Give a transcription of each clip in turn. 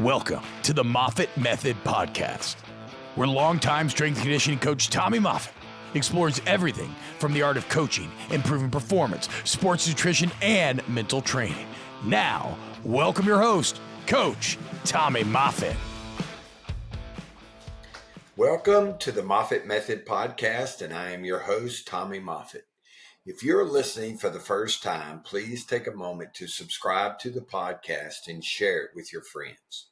Welcome to the Moffitt Method Podcast, where longtime strength and conditioning coach Tommy Moffitt explores everything from the art of coaching, improving performance, sports nutrition, and mental training. Now, welcome your host, Coach Tommy Moffitt. Welcome to the Moffitt Method Podcast, and I am your host, Tommy Moffitt. If you're listening for the first time, please take a moment to subscribe to the podcast and share it with your friends.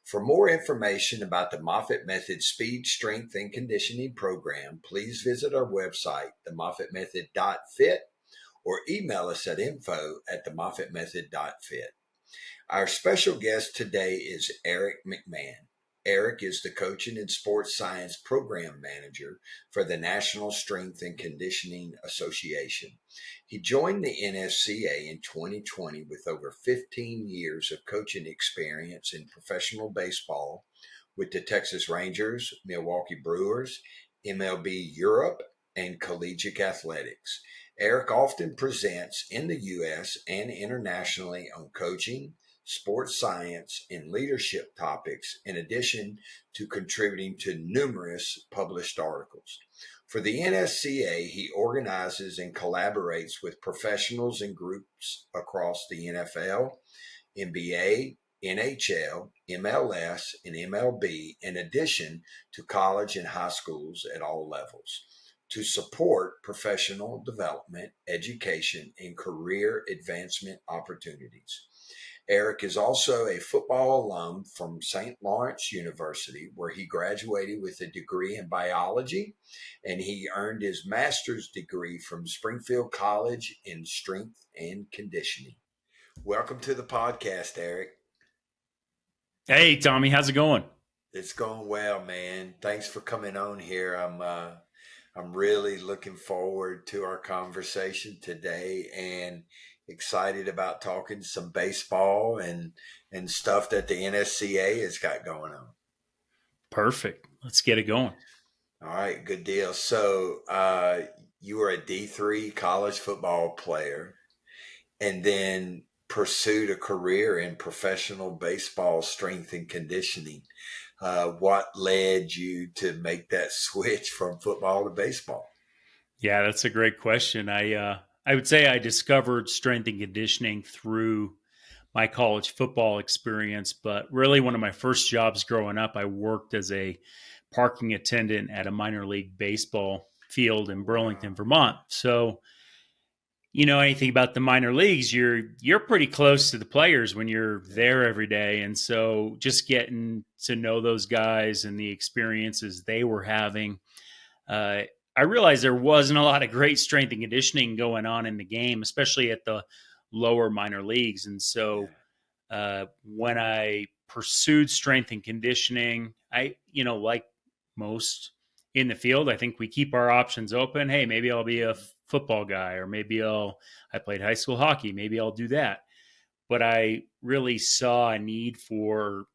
For more information about the Moffitt Method Speed, Strength, and Conditioning Program, please visit our website, themoffittmethod.fit, or email us at info@themoffittmethod.fit. Our special guest today is Eric McMahon. Eric is the Coaching and Sports Science Program Manager for the National Strength and Conditioning Association. He joined the NSCA in 2020 with over 15 years of coaching experience in professional baseball with the Texas Rangers, Milwaukee Brewers, MLB Europe, and collegiate athletics. Eric often presents in the U.S. and internationally on coaching, sports science, and leadership topics, in addition to contributing to numerous published articles. For the NSCA, he organizes and collaborates with professionals and groups across the NFL, NBA, NHL, MLS, and MLB, in addition to college and high schools at all levels, to support professional development, education, and career advancement opportunities. Eric is also a football alum from St. Lawrence University, where he graduated with a degree in biology, and he earned his master's degree from Springfield College in strength and conditioning. Welcome to the podcast, Eric. Hey, Tommy, how's it going? It's going well, man. Thanks for coming on here. I'm really looking forward to our conversation today and excited about talking some baseball and stuff that the NSCA has got going on. Perfect. Let's get it going. All right, good deal. So you were a D3 college football player and then pursued a career in professional baseball strength and conditioning. What led you to make that switch from football to baseball? Yeah, that's a great question. I would say I discovered strength and conditioning through my college football experience, but really one of my first jobs growing up, I worked as a parking attendant at a minor league baseball field in Burlington, Vermont. So, you know, anything about the minor leagues, you're pretty close to the players when you're there every day. And so just getting to know those guys and the experiences they were having, I realized there wasn't a lot of great strength and conditioning going on in the game, especially at the lower minor leagues. And so when I pursued strength and conditioning, like most in the field, I think we keep our options open. Hey, maybe I'll be a football guy, or maybe I played high school hockey. Maybe I'll do that. But I really saw a need for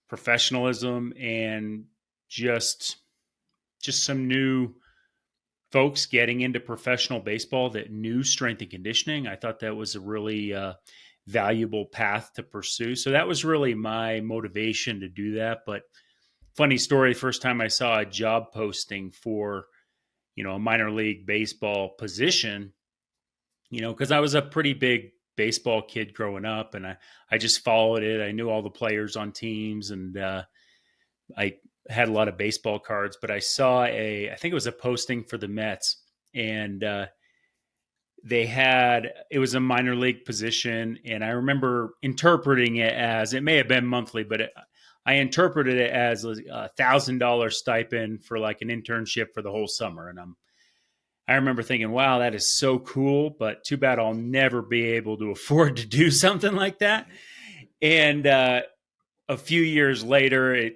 professionalism and just some new folks getting into professional baseball that knew strength and conditioning. I thought that was a really valuable path to pursue. So that was really my motivation to do that. But funny story, first time I saw a job posting for, a minor league baseball position, because I was a pretty big baseball kid growing up, and I just followed it. I knew all the players on teams, and I had a lot of baseball cards, but I saw I think it was a posting for the Mets, and it was a minor league position. And I remember interpreting it as, it may have been monthly, but I interpreted it as $1,000 stipend for like an internship for the whole summer. And I remember thinking, wow, that is so cool, but too bad I'll never be able to afford to do something like that. And a few years later,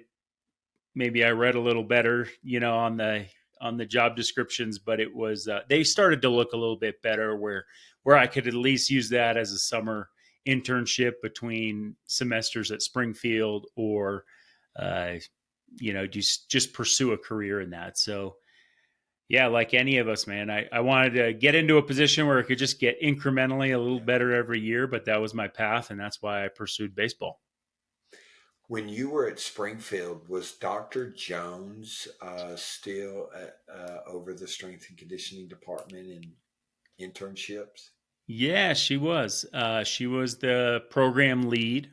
maybe I read a little better, on the job descriptions, but it was they started to look a little bit better where I could at least use that as a summer internship between semesters at Springfield, or just pursue a career in that. So yeah, like any of us, man, I wanted to get into a position where I could just get incrementally a little better every year, but that was my path, and that's why I pursued baseball. When you were at Springfield, was Dr. Jones still over the strength and conditioning department in internships? Yeah, she was. She was the program lead.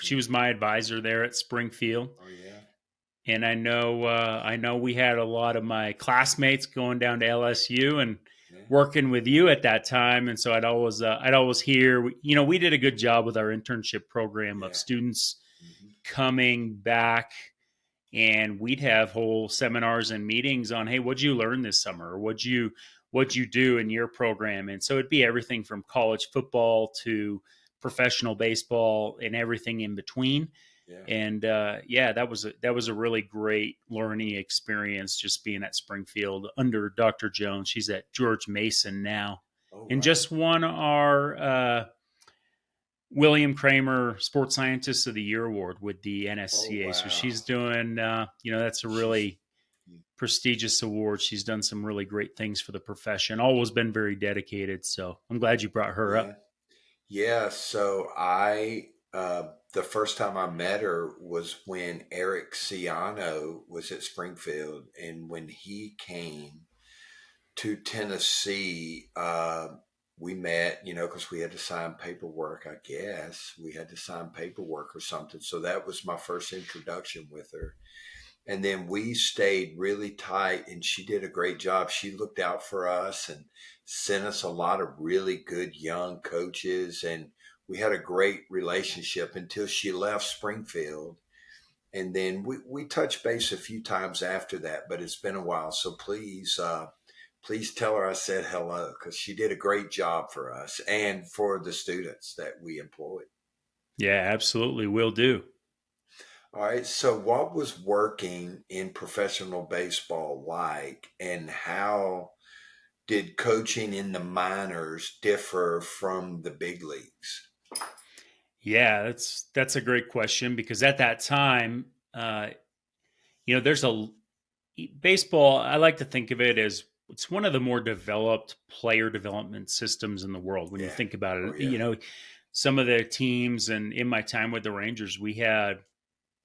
She was my advisor there at Springfield. Oh yeah. And I know we had a lot of my classmates going down to LSU and Yeah. working with you at that time. And so I'd always hear, we did a good job with our internship program of Yeah. students Hmm. coming back, and we'd have whole seminars and meetings on, hey, what'd you learn this summer? Or what'd you do in your program? And so it'd be everything from college football to professional baseball and everything in between. Yeah. And that was a really great learning experience, just being at Springfield under Dr. Jones. She's at George Mason now, Oh and wow. just won our William Kramer Sports Scientist of the Year award with the Oh NSCA. So wow. she's doing, that's a She's really prestigious award. She's done some really great things for the profession. Always been very dedicated. So I'm glad you brought her yeah. up. Yeah, so the first time I met her was when Eric Ciano was at Springfield, and when he came to Tennessee, we met, because we had to sign paperwork, I guess. We had to sign paperwork or something. So that was my first introduction with her. And then we stayed really tight, and she did a great job. She looked out for us and sent us a lot of really good young coaches, and we had a great relationship until she left Springfield. And then we touched base a few times after that, but it's been a while. So please tell her I said hello, because she did a great job for us and for the students that we employed. Yeah, absolutely. Will do. All right. So, what was working in professional baseball like, and how did coaching in the minors differ from the big leagues? Yeah, that's a great question, because at that time, there's a baseball. I like to think of it as it's one of the more developed player development systems in the world. When you Yeah. think about Oh, it, yeah. some of the teams, and in my time with the Rangers, we had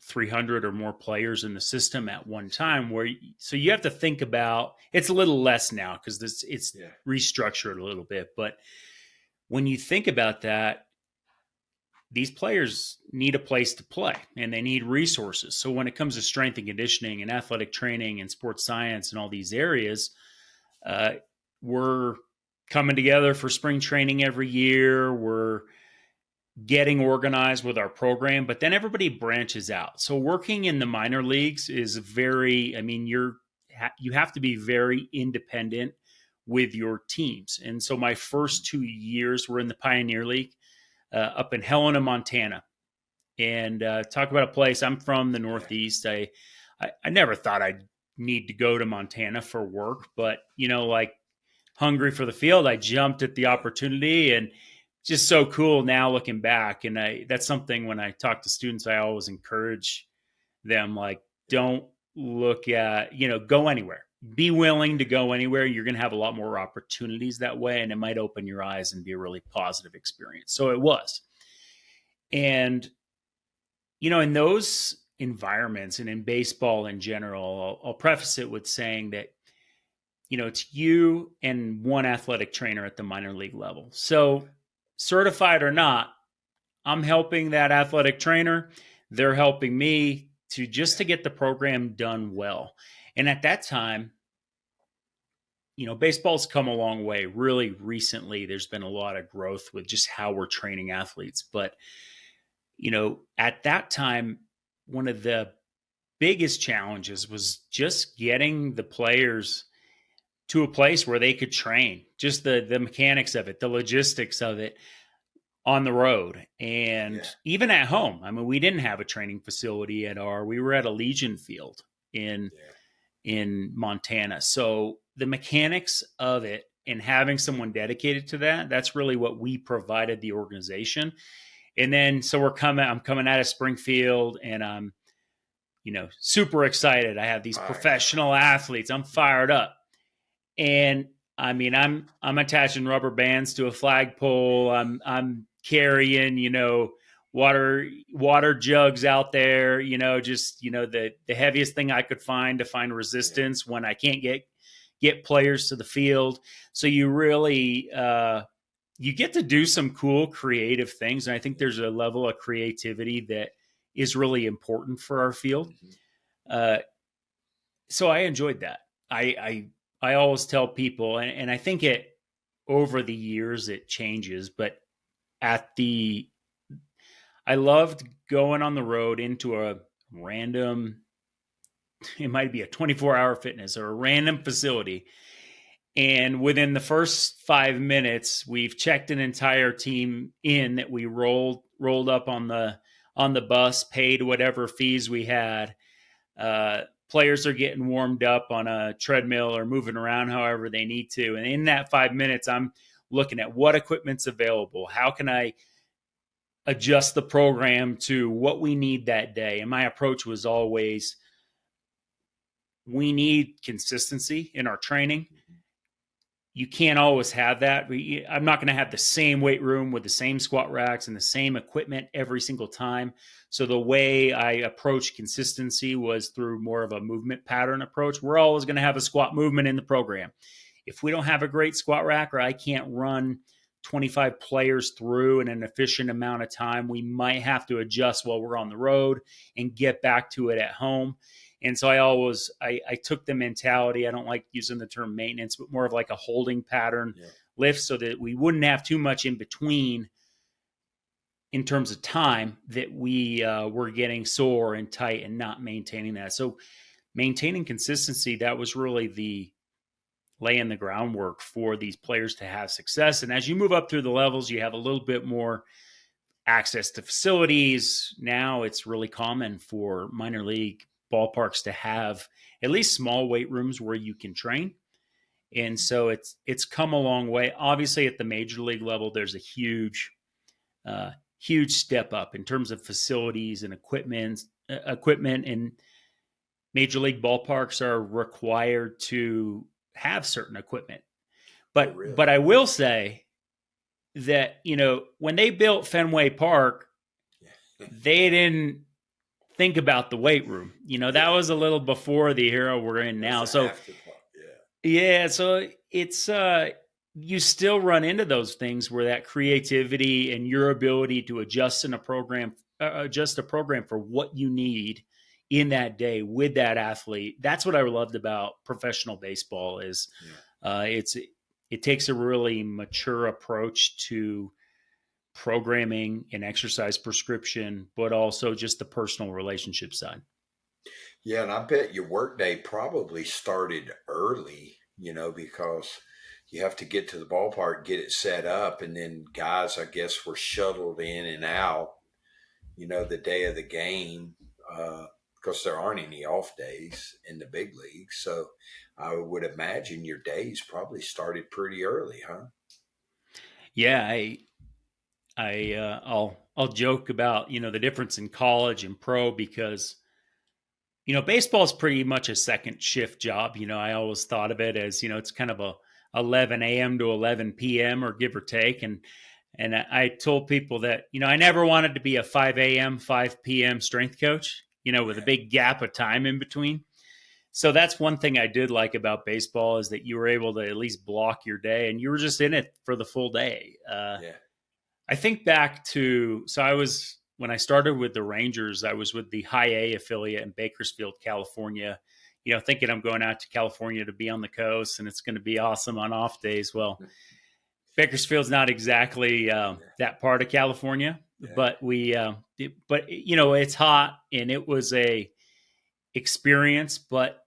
300 or more players in the system at one time. So you have to think about, it's a little less now because it's Yeah. restructured a little bit. But when you think about that, these players need a place to play and they need resources. So when it comes to strength and conditioning and athletic training and sports science and all these areas, we're coming together for spring training every year. We're getting organized with our program, but then everybody branches out. So working in the minor leagues is you have to be very independent with your teams. And so my first 2 years were in the Pioneer League up in Helena, Montana. And talk about a place. I'm from the Yeah. Northeast. I never thought I'd need to go to Montana for work, but like hungry for the field, I jumped at the opportunity, and just so cool now looking back. And that's something when I talk to students, I always encourage them, like, don't look at, go anywhere. Be willing to go anywhere. You're going to have a lot more opportunities that way, and it might open your eyes and be a really positive experience. So it was. And, in those environments and in baseball in general, I'll preface it with saying that, it's you and one athletic trainer at the minor league level. So certified or not, I'm helping that athletic trainer. They're helping me to get the program done well. And at that time, baseball's come a long way. Really recently, there's been a lot of growth with just how we're training athletes. But, at that time, one of the biggest challenges was just getting the players to a place where they could train, just the mechanics of it, the logistics of it on the road and even at home. I mean, we didn't have a training facility we were at a Legion field in Montana. So the mechanics of it and having someone dedicated to that's really what we provided the organization. And then, so I'm coming out of Springfield, and I'm, super excited. I have these professional athletes. I'm fired up. And I mean, I'm attaching rubber bands to a flagpole. I'm carrying, water jugs out there, just, the heaviest thing I could find to find resistance when I can't get players to the field. So you really, you get to do some cool creative things. And I think there's a level of creativity that is really important for our field. So I enjoyed that. I always tell people, and I think over the years it changes, but I loved going on the road into a random, it might be a 24-hour fitness or a random facility. And within the first 5 minutes, we've checked an entire team in that we rolled up on the bus, paid whatever fees we had. Players are getting warmed up on a treadmill or moving around however they need to. And in that 5 minutes, I'm looking at what equipment's available. How can I adjust the program to what we need that day? And my approach was always, we need consistency in our training. You can't always have that. I'm not going to have the same weight room with the same squat racks and the same equipment every single time. So the way I approached consistency was through more of a movement pattern approach. We're always going to have a squat movement in the program. If we don't have a great squat rack, or I can't run 25 players through in an efficient amount of time, we might have to adjust while we're on the road and get back to it at home. And so I took the mentality, I don't like using the term maintenance, but more of like a holding pattern lift, so that we wouldn't have too much in between in terms of time that we were getting sore and tight and not maintaining that. So maintaining consistency, that was really the laying the groundwork for these players to have success. And as you move up through the levels, you have a little bit more access to facilities. Now it's really common for minor league ballparks to have at least small weight rooms where you can train. And so it's come a long way. Obviously at the major league level, there's a huge step up in terms of facilities and equipment, and major league ballparks are required to have certain equipment. But I will say that, when they built Fenway Park, they didn't think about the weight room. That was a little before the era we're in now. So so it's you still run into those things where that creativity and your ability to adjust a program for what you need in that day with that athlete. That's what I loved about professional baseball is it takes a really mature approach to programming and exercise prescription, but also just the personal relationship side. Yeah, and I bet your workday probably started early, because you have to get to the ballpark, get it set up, and then guys, I guess, were shuttled in and out, the day of the game, because there aren't any off days in the big league. So I would imagine your days probably started pretty early, huh? Yeah, I'll joke about, the difference in college and pro, because, baseball is pretty much a second shift job. I always thought of it as, it's kind of a 11 a.m. to 11 p.m. or give or take. And I told people that, I never wanted to be a 5 a.m., 5 p.m. strength coach, with a big gap of time in between. So that's one thing I did like about baseball, is that you were able to at least block your day and you were just in it for the full day. I think back to, when I started with the Rangers, I was with the High A affiliate in Bakersfield, California, thinking I'm going out to California to be on the coast and it's going to be awesome on off days. Well, Bakersfield's not exactly that part of California, but it's hot and it was a experience. But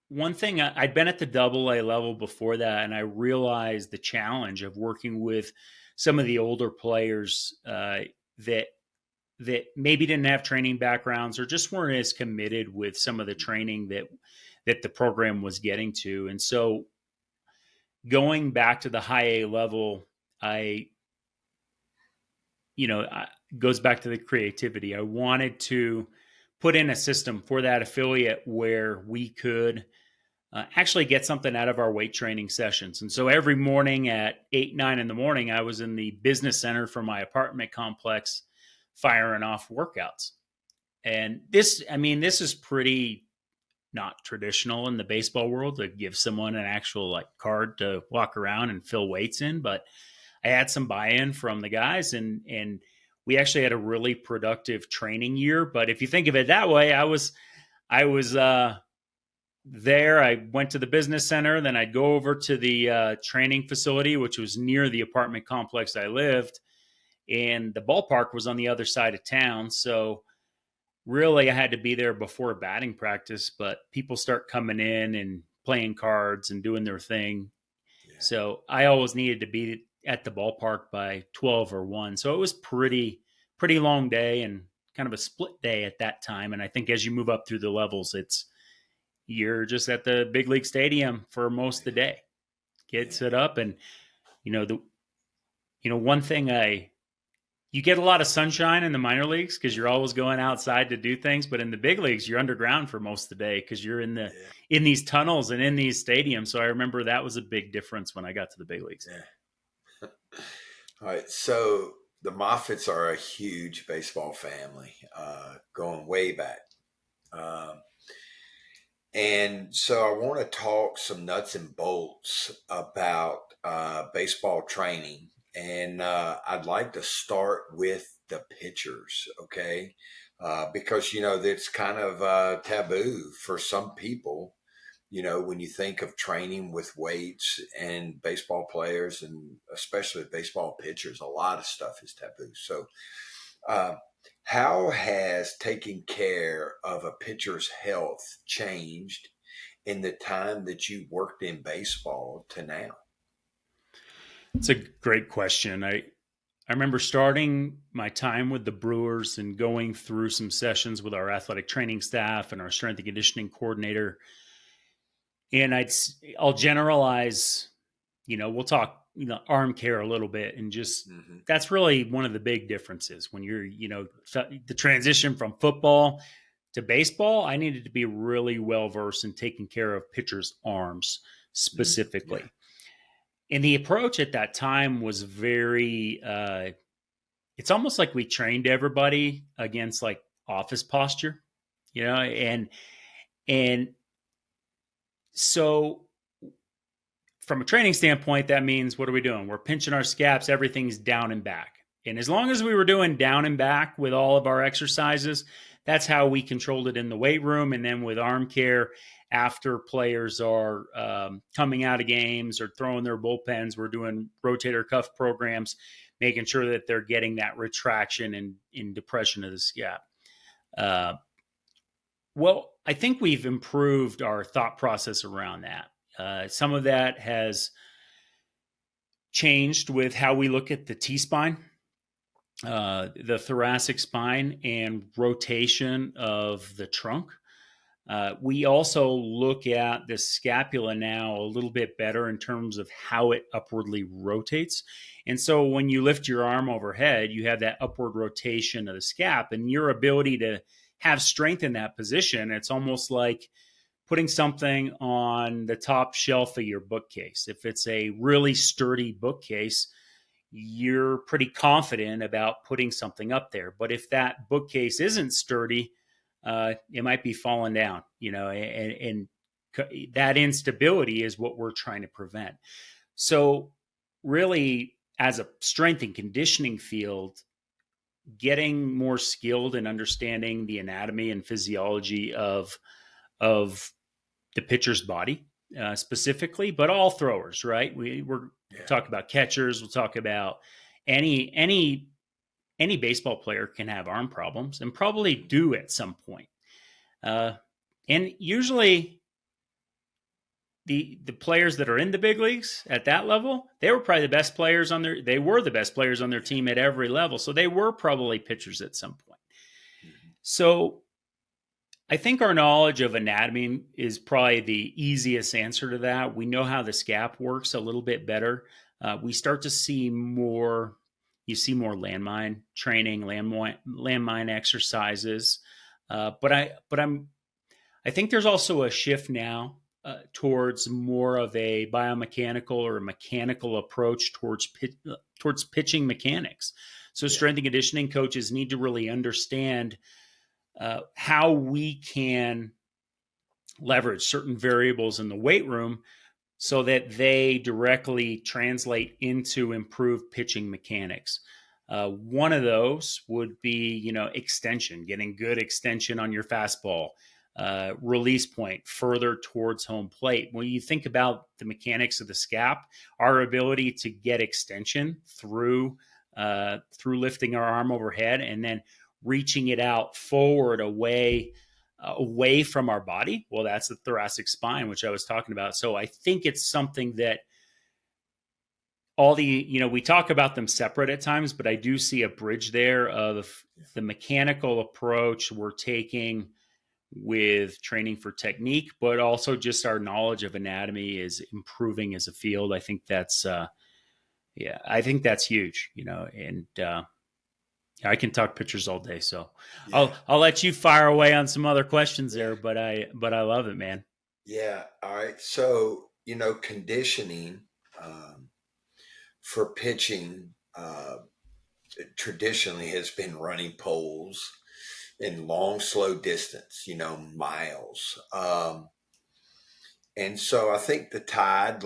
one thing, I'd been at the AA level before that, and I realized the challenge of working with some of the older players that maybe didn't have training backgrounds or just weren't as committed with some of the training that the program was getting to. And so going back to the High A level, goes back to the creativity. I wanted to put in a system for that affiliate where we could actually get something out of our weight training sessions. And so every morning at 8, 9 in the morning, I was in the business center for my apartment complex firing off workouts. And this is pretty not traditional in the baseball world to give someone an actual like card to walk around and fill weights in. But I had some buy-in from the guys, and we actually had a really productive training year. But if you think of it that way, I was there. I went to the business center, then I'd go over to the training facility, which was near the apartment complex I lived, and the ballpark was on the other side of town. So really I had to be there before batting practice, but people start coming in and playing cards and doing their thing. Yeah. So I always needed to be at the ballpark by 12 or 1. So it was pretty long day and kind of a split day at that time. And I think as you move up through the levels, you're just at the big league stadium for most of the day. Get set up, and one thing you get a lot of sunshine in the minor leagues because you're always going outside to do things, but in the big leagues you're underground for most of the day because you're in these tunnels and in these stadiums. So I remember that was a big difference when I got to the big leagues. Yeah. All right, so the Moffitts are a huge baseball family, going way back. And so I want to talk some nuts and bolts about baseball training. And I'd like to start with the pitchers, okay? Because, it's kind of taboo for some people, when you think of training with weights and baseball players, and especially baseball pitchers, a lot of stuff is taboo. So how has taking care of a pitcher's health changed in the time that you worked in baseball to now? It's a great question. I remember starting my time with the Brewers and going through some sessions with our athletic training staff and our strength and conditioning coordinator. And I'll generalize, we'll talk, arm care a little bit, and just that's really one of the big differences when you're, the transition from football to baseball. I needed to be really well versed in taking care of pitchers' arms specifically. Yeah. And the approach at that time was very, it's almost like we trained everybody against like office posture, and so from a training standpoint, that means what are we doing? We're pinching our scaps, everything's down and back. And as long as we were doing down and back with all of our exercises, that's how we controlled it in the weight room. And then with arm care, after players are coming out of games or throwing their bullpens, we're doing rotator cuff programs, making sure that they're getting that retraction and in depression of the scap. Well, I think we've improved our thought process around that. Some of that has changed with how we look at the T-spine, the thoracic spine, and rotation of the trunk. We also look at the scapula now a little bit better in terms of how it upwardly rotates. And so when you lift your arm overhead, you have that upward rotation of the scap, and your ability to have strength in that position. It's almost like putting something on the top shelf of your bookcase. If it's a really sturdy bookcase, you're pretty confident about putting something up there. But if that bookcase isn't sturdy, it might be falling down, and that instability is what we're trying to prevent. So really, as a strength and conditioning field, getting more skilled in understanding the anatomy and physiology of the pitcher's body specifically, but all throwers, right? We're talking about catchers. We'll talk about any baseball player can have arm problems and probably do at some point. And usually the players that are in the big leagues at that level, they were the best players on their team at every level. So they were probably pitchers at some point. Mm-hmm. So I think our knowledge of anatomy is probably the easiest answer to that. We know how the scap works a little bit better. We start to see more, you see more landmine training, landmine exercises. But I think there's also a shift now towards more of a biomechanical or mechanical approach towards pitching mechanics. So strength and conditioning coaches need to really understand how we can leverage certain variables in the weight room so that they directly translate into improved pitching mechanics. One of those would be, extension, getting good extension on your fastball, release point further towards home plate. When you think about the mechanics of the SCAP, our ability to get extension through lifting our arm overhead and then reaching it out forward away from our body. Well, that's the thoracic spine, which I was talking about. So I think it's something that we talk about them separate at times, but I do see a bridge there of the mechanical approach we're taking with training for technique, but also just our knowledge of anatomy is improving as a field. I think that's, I think that's huge, and I can talk pitchers all day, so I'll let you fire away on some other questions there, but I love it, man. Yeah. All right. So, conditioning for pitching traditionally has been running poles in long, slow distance, miles. And so I think the tide,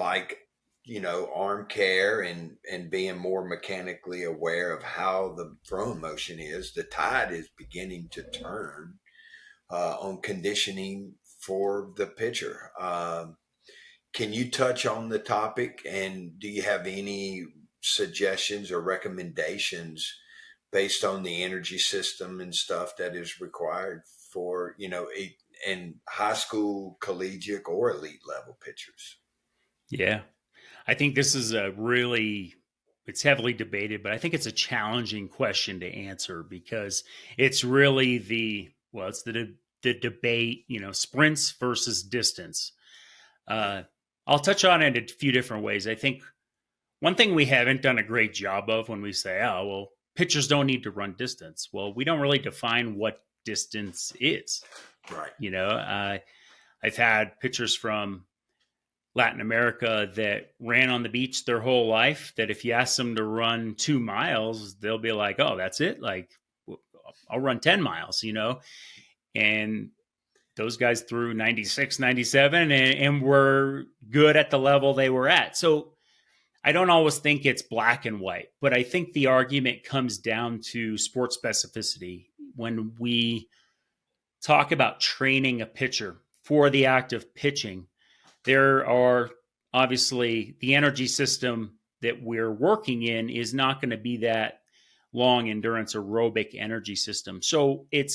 arm care and being more mechanically aware of how the throwing motion is, the tide is beginning to turn on conditioning for the pitcher. Can you touch on the topic, and do you have any suggestions or recommendations based on the energy system and stuff that is required for, in high school, collegiate, or elite level pitchers? Yeah. I think this is it's heavily debated, but I think it's a challenging question to answer because it's really it's the debate, sprints versus distance. I'll touch on it in a few different ways. I think one thing we haven't done a great job of when we say, pitchers don't need to run distance. Well, we don't really define what distance is. Right. I've had pitchers from Latin America that ran on the beach their whole life, that if you ask them to run 2 miles, they'll be like, oh, that's it? Like, I'll run 10 miles, and those guys threw 96, 97 and were good at the level they were at. So I don't always think it's black and white, but I think the argument comes down to sport specificity. When we talk about training a pitcher for the act of pitching, there are obviously the energy system that we're working in is not going to be that long endurance aerobic energy system. So I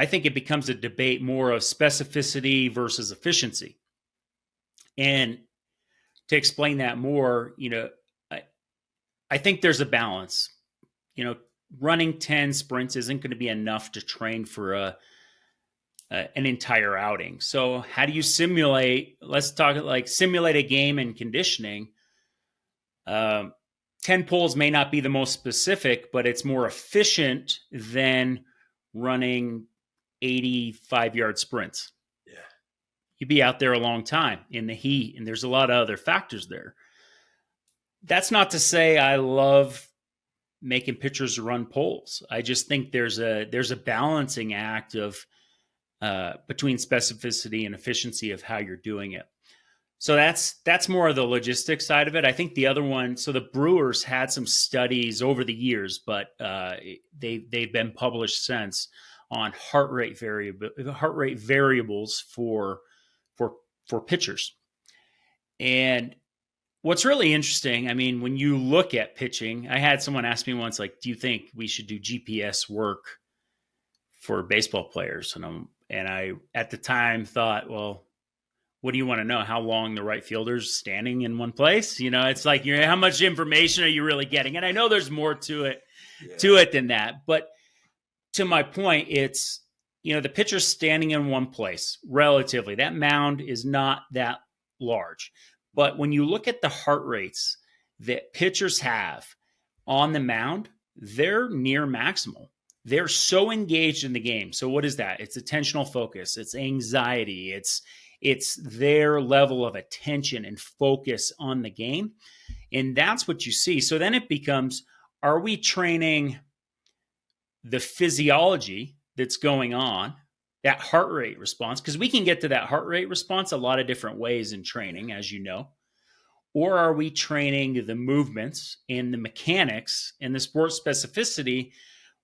think it becomes a debate more of specificity versus efficiency. And to explain that more, I think there's a balance. Running 10 sprints isn't going to be enough to train for an entire outing. So how do you simulate? Let's talk simulate a game in conditioning. 10 pulls may not be the most specific, but it's more efficient than running 85-yard sprints. Yeah. You'd be out there a long time in the heat, and there's a lot of other factors there. That's not to say I love making pitchers run poles. I just think there's a balancing act of between specificity and efficiency of how you're doing it. So that's more of the logistics side of it. I think the other one, so the Brewers had some studies over the years, but they've been published since on heart rate variables for pitchers. And what's really interesting, I mean, when you look at pitching, I had someone ask me once, like, do you think we should do GPS work for baseball players? And I at the time thought, well, what do you want to know? How long the right fielder's standing in one place? It's like, how much information are you really getting? And I know there's more to it than that. But to my point, it's, the pitcher's standing in one place relatively. That mound is not that large. But when you look at the heart rates that pitchers have on the mound, they're near maximal. They're so engaged in the game. So what is that? It's attentional focus. It's anxiety. It's their level of attention and focus on the game. And that's what you see. So then it becomes, are we training the physiology that's going on, that heart rate response? Because we can get to that heart rate response a lot of different ways in training, as you know. Or are we training the movements and the mechanics and the sport specificity,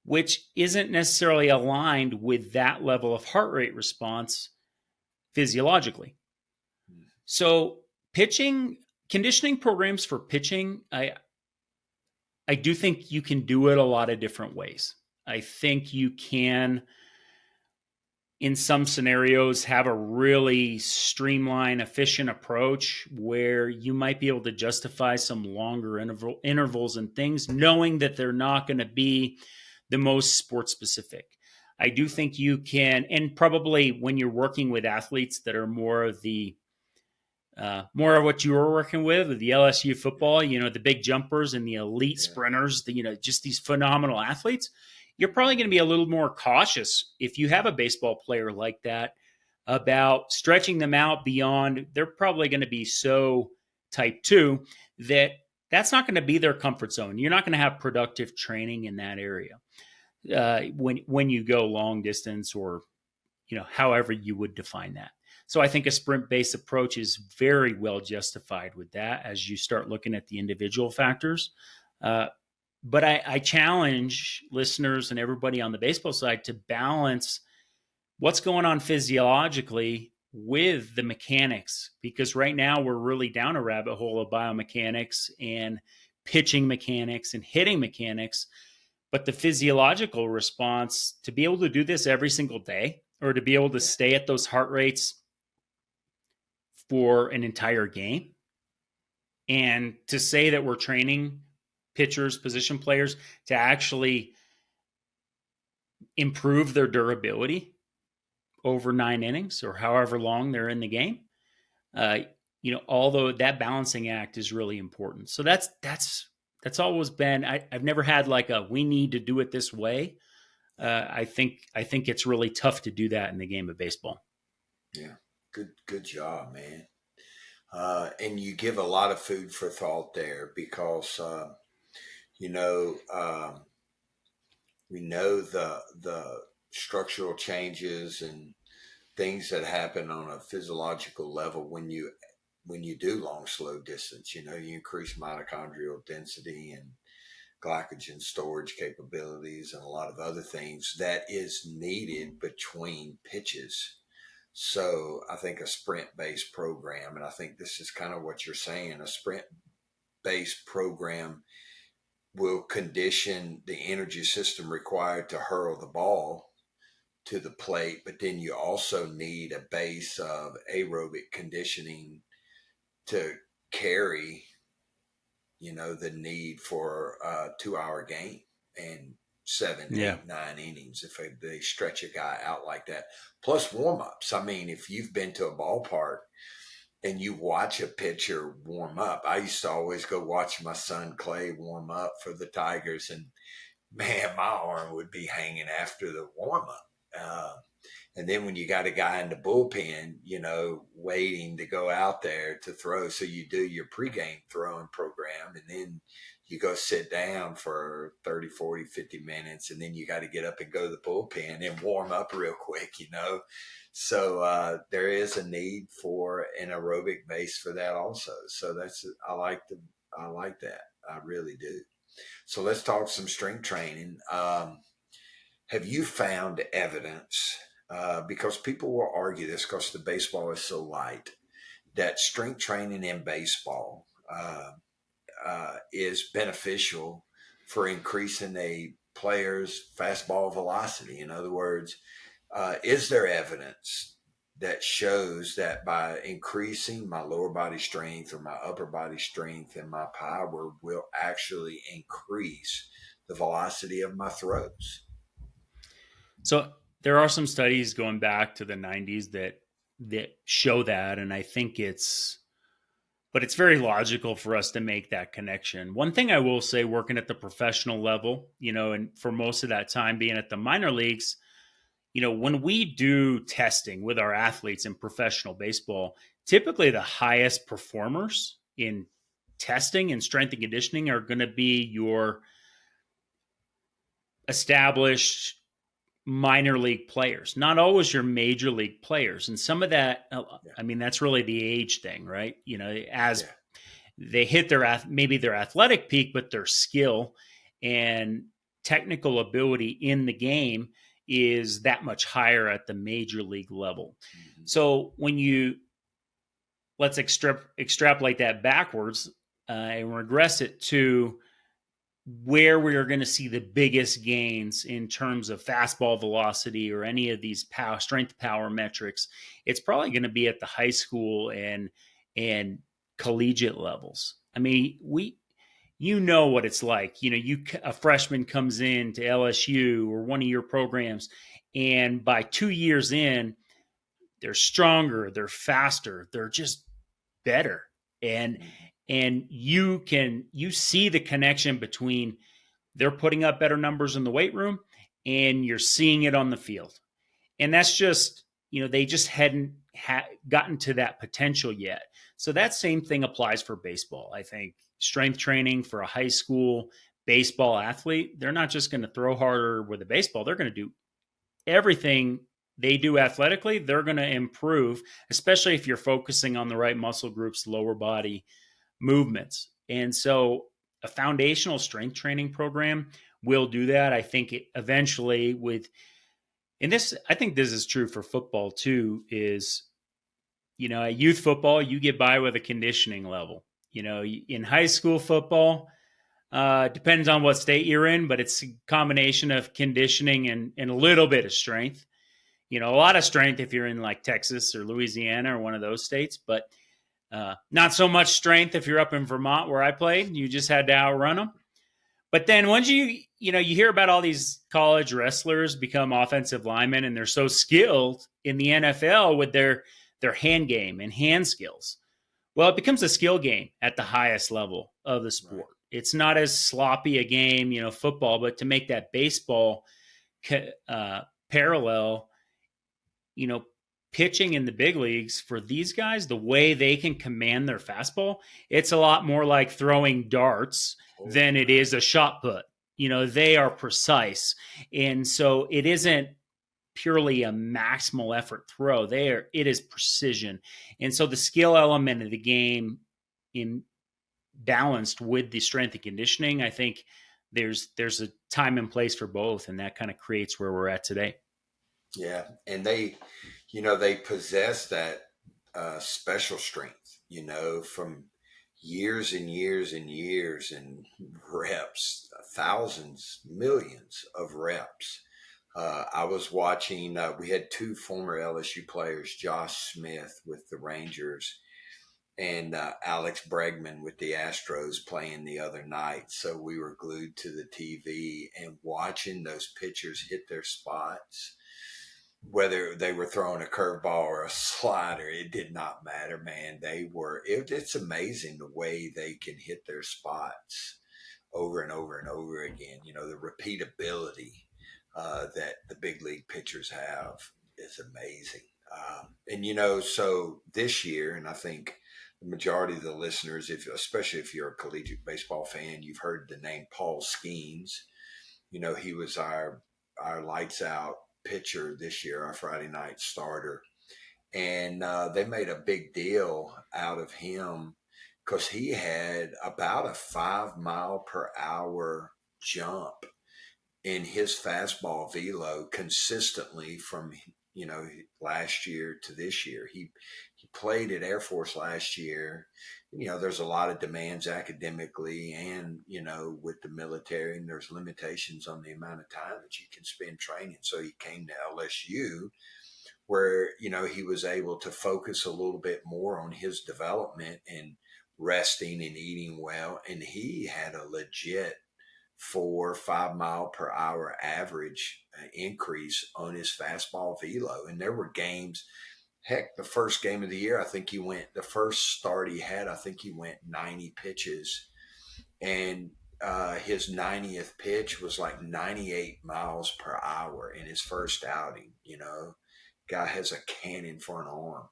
which isn't necessarily aligned with that level of heart rate response physiologically? So pitching, conditioning programs for pitching, I do think you can do it a lot of different ways. I think you can, in some scenarios, have a really streamlined, efficient approach where you might be able to justify some longer intervals and things, knowing that they're not going to be the most sport specific. I do think you can, and probably when you're working with athletes that are more of what you were working with the LSU football, the big jumpers and the elite sprinters, just these phenomenal athletes, you're probably going to be a little more cautious if you have a baseball player like that about stretching them out beyond. They're probably going to be so type 2 that that's not going to be their comfort zone. You're not going to have productive training in that area when you go long distance or however you would define that. So I think a sprint-based approach is very well justified with that as you start looking at the individual factors. But I challenge listeners and everybody on the baseball side to balance what's going on physiologically with the mechanics, because right now we're really down a rabbit hole of biomechanics and pitching mechanics and hitting mechanics. But the physiological response, to be able to do this every single day or to be able to stay at those heart rates for an entire game, and to say that we're training pitchers, position players to actually improve their durability over 9 innings or however long they're in the game, although that balancing act is really important. So that's always been, I've never had like we need to do it this way. I think it's really tough to do that in the game of baseball. Yeah. Good job, man. And you give a lot of food for thought there because, we know the structural changes and things that happen on a physiological level when you do long, slow distance. You increase mitochondrial density and glycogen storage capabilities and a lot of other things that is needed between pitches. So I think a sprint-based program, and I think this is kind of what you're saying, a sprint-based program will condition the energy system required to hurl the ball to the plate, but then you also need a base of aerobic conditioning to carry, the need for a 2-hour game and 7, 8, 9 innings if they stretch a guy out like that. Plus warm-ups. I mean, if you've been to a ballpark and you watch a pitcher warm up, I used to always go watch my son Clay warm up for the Tigers, and man, my arm would be hanging after the warm-up. And then when you got a guy in the bullpen, waiting to go out there to throw, so you do your pregame throwing program, and then you go sit down for 30, 40, 50 minutes, and then you got to get up and go to the bullpen and warm up real quick, So there is a need for an aerobic base for that also. So I like that. I really do. So let's talk some strength training. Have you found evidence, because people will argue this because the baseball is so light, that strength training in baseball is beneficial for increasing a player's fastball velocity? In other words, is there evidence that shows that by increasing my lower body strength or my upper body strength and my power will actually increase the velocity of my throws? So there are some studies going back to the 90s that show that, and I think it's very logical for us to make that connection. One thing I will say, working at the professional level, and for most of that time being at the minor leagues, when we do testing with our athletes in professional baseball, typically the highest performers in testing and strength and conditioning are going to be your established minor league players, not always your major league players. And some of that, I mean, that's really the age thing, right? As they hit maybe their athletic peak, but their skill and technical ability in the game is that much higher at the major league level. Mm-hmm. So when let's extrapolate that backwards and regress it to where we are going to see the biggest gains in terms of fastball velocity or any of these strength power metrics, it's probably going to be at the high school and collegiate levels. I mean, what it's like. A freshman comes in to LSU or one of your programs, and by 2 years in, they're stronger, they're faster, they're just better. And you see the connection between they're putting up better numbers in the weight room and you're seeing it on the field. And that's just, they just hadn't gotten to that potential yet. So that same thing applies for baseball. I think strength training for a high school baseball athlete, they're not just going to throw harder with a baseball. They're going to do everything they do athletically. They're going to improve, especially if you're focusing on the right muscle groups, lower body movements. And so a foundational strength training program will do that. I think eventually I think this is true for football too, is, at youth football, you get by with a conditioning level. In high school football, depends on what state you're in, but it's a combination of conditioning and a little bit of strength. A lot of strength if you're in like Texas or Louisiana or one of those states, but not so much strength if you're up in Vermont where I played. You just had to outrun them. But then once you hear about all these college wrestlers become offensive linemen and they're so skilled in the NFL with their hand game and hand skills. Well, it becomes a skill game at the highest level of the sport. Right. It's not as sloppy a game, football, but to make that baseball parallel, pitching in the big leagues for these guys, the way they can command their fastball, it's a lot more like throwing darts than it is a shot put. They are precise. And so it isn't purely a maximal effort throw. It is precision. And so the skill element of the game in balanced with the strength and conditioning, I think there's a time and place for both. And that kind of creates where we're at today. Yeah. And they possess that special strength, from years and years and years and reps, thousands, millions of reps. I was watching, we had two former LSU players, Josh Smith with the Rangers and Alex Bregman with the Astros playing the other night. So we were glued to the TV and watching those pitchers hit their spots. Whether they were throwing a curveball or a slider, it did not matter, man. It's amazing the way they can hit their spots over and over and over again. The repeatability that the big league pitchers have is amazing. So this year, and I think the majority of the listeners, especially if you're a collegiate baseball fan, you've heard the name Paul Skeens. He was our lights out pitcher this year, our Friday night starter. And they made a big deal out of him because he had about a 5 mile per hour jump in his fastball velo consistently from, last year to this year. He played at Air Force last year. There's a lot of demands academically and, with the military, and there's limitations on the amount of time that you can spend training. So he came to LSU where, he was able to focus a little bit more on his development and resting and eating well. And he had a legit 4 or 5 mile per hour average increase on his fastball velo. And there were games, heck, the first game of the year, the first start he had, I think he went 90 pitches. And his 90th pitch was like 98 miles per hour in his first outing. Guy has a cannon for an arm.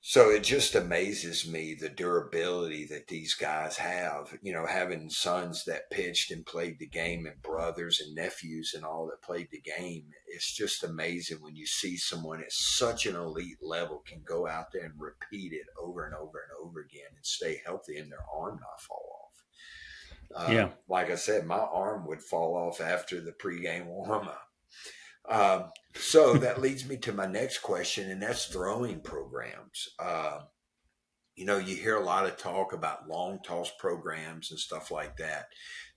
So it just amazes me the durability that these guys have, having sons that pitched and played the game and brothers and nephews and all that played the game. It's just amazing when you see someone at such an elite level can go out there and repeat it over and over and over again and stay healthy and their arm not fall off. Yeah. Like I said, my arm would fall off after the pregame warm up. So that leads me to my next question, and that's throwing programs. You hear a lot of talk about long toss programs and stuff like that.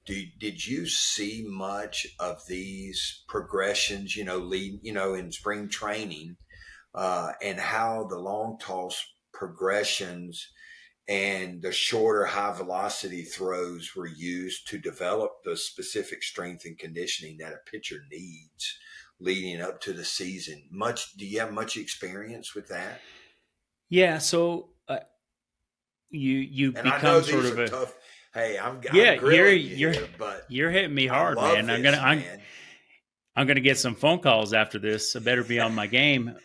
Did you see much of these progressions, in spring training, and how the long toss progressions and the shorter high velocity throws were used to develop the specific strength and conditioning that a pitcher needs leading up to the season? Do you have much experience with that? Yeah. So you And I become know sort these of are a tough. Hey, I'm you're grilling you're here, but you're hitting me I hard, love man. this, man. I'm gonna get some phone calls after this. I better be on my game.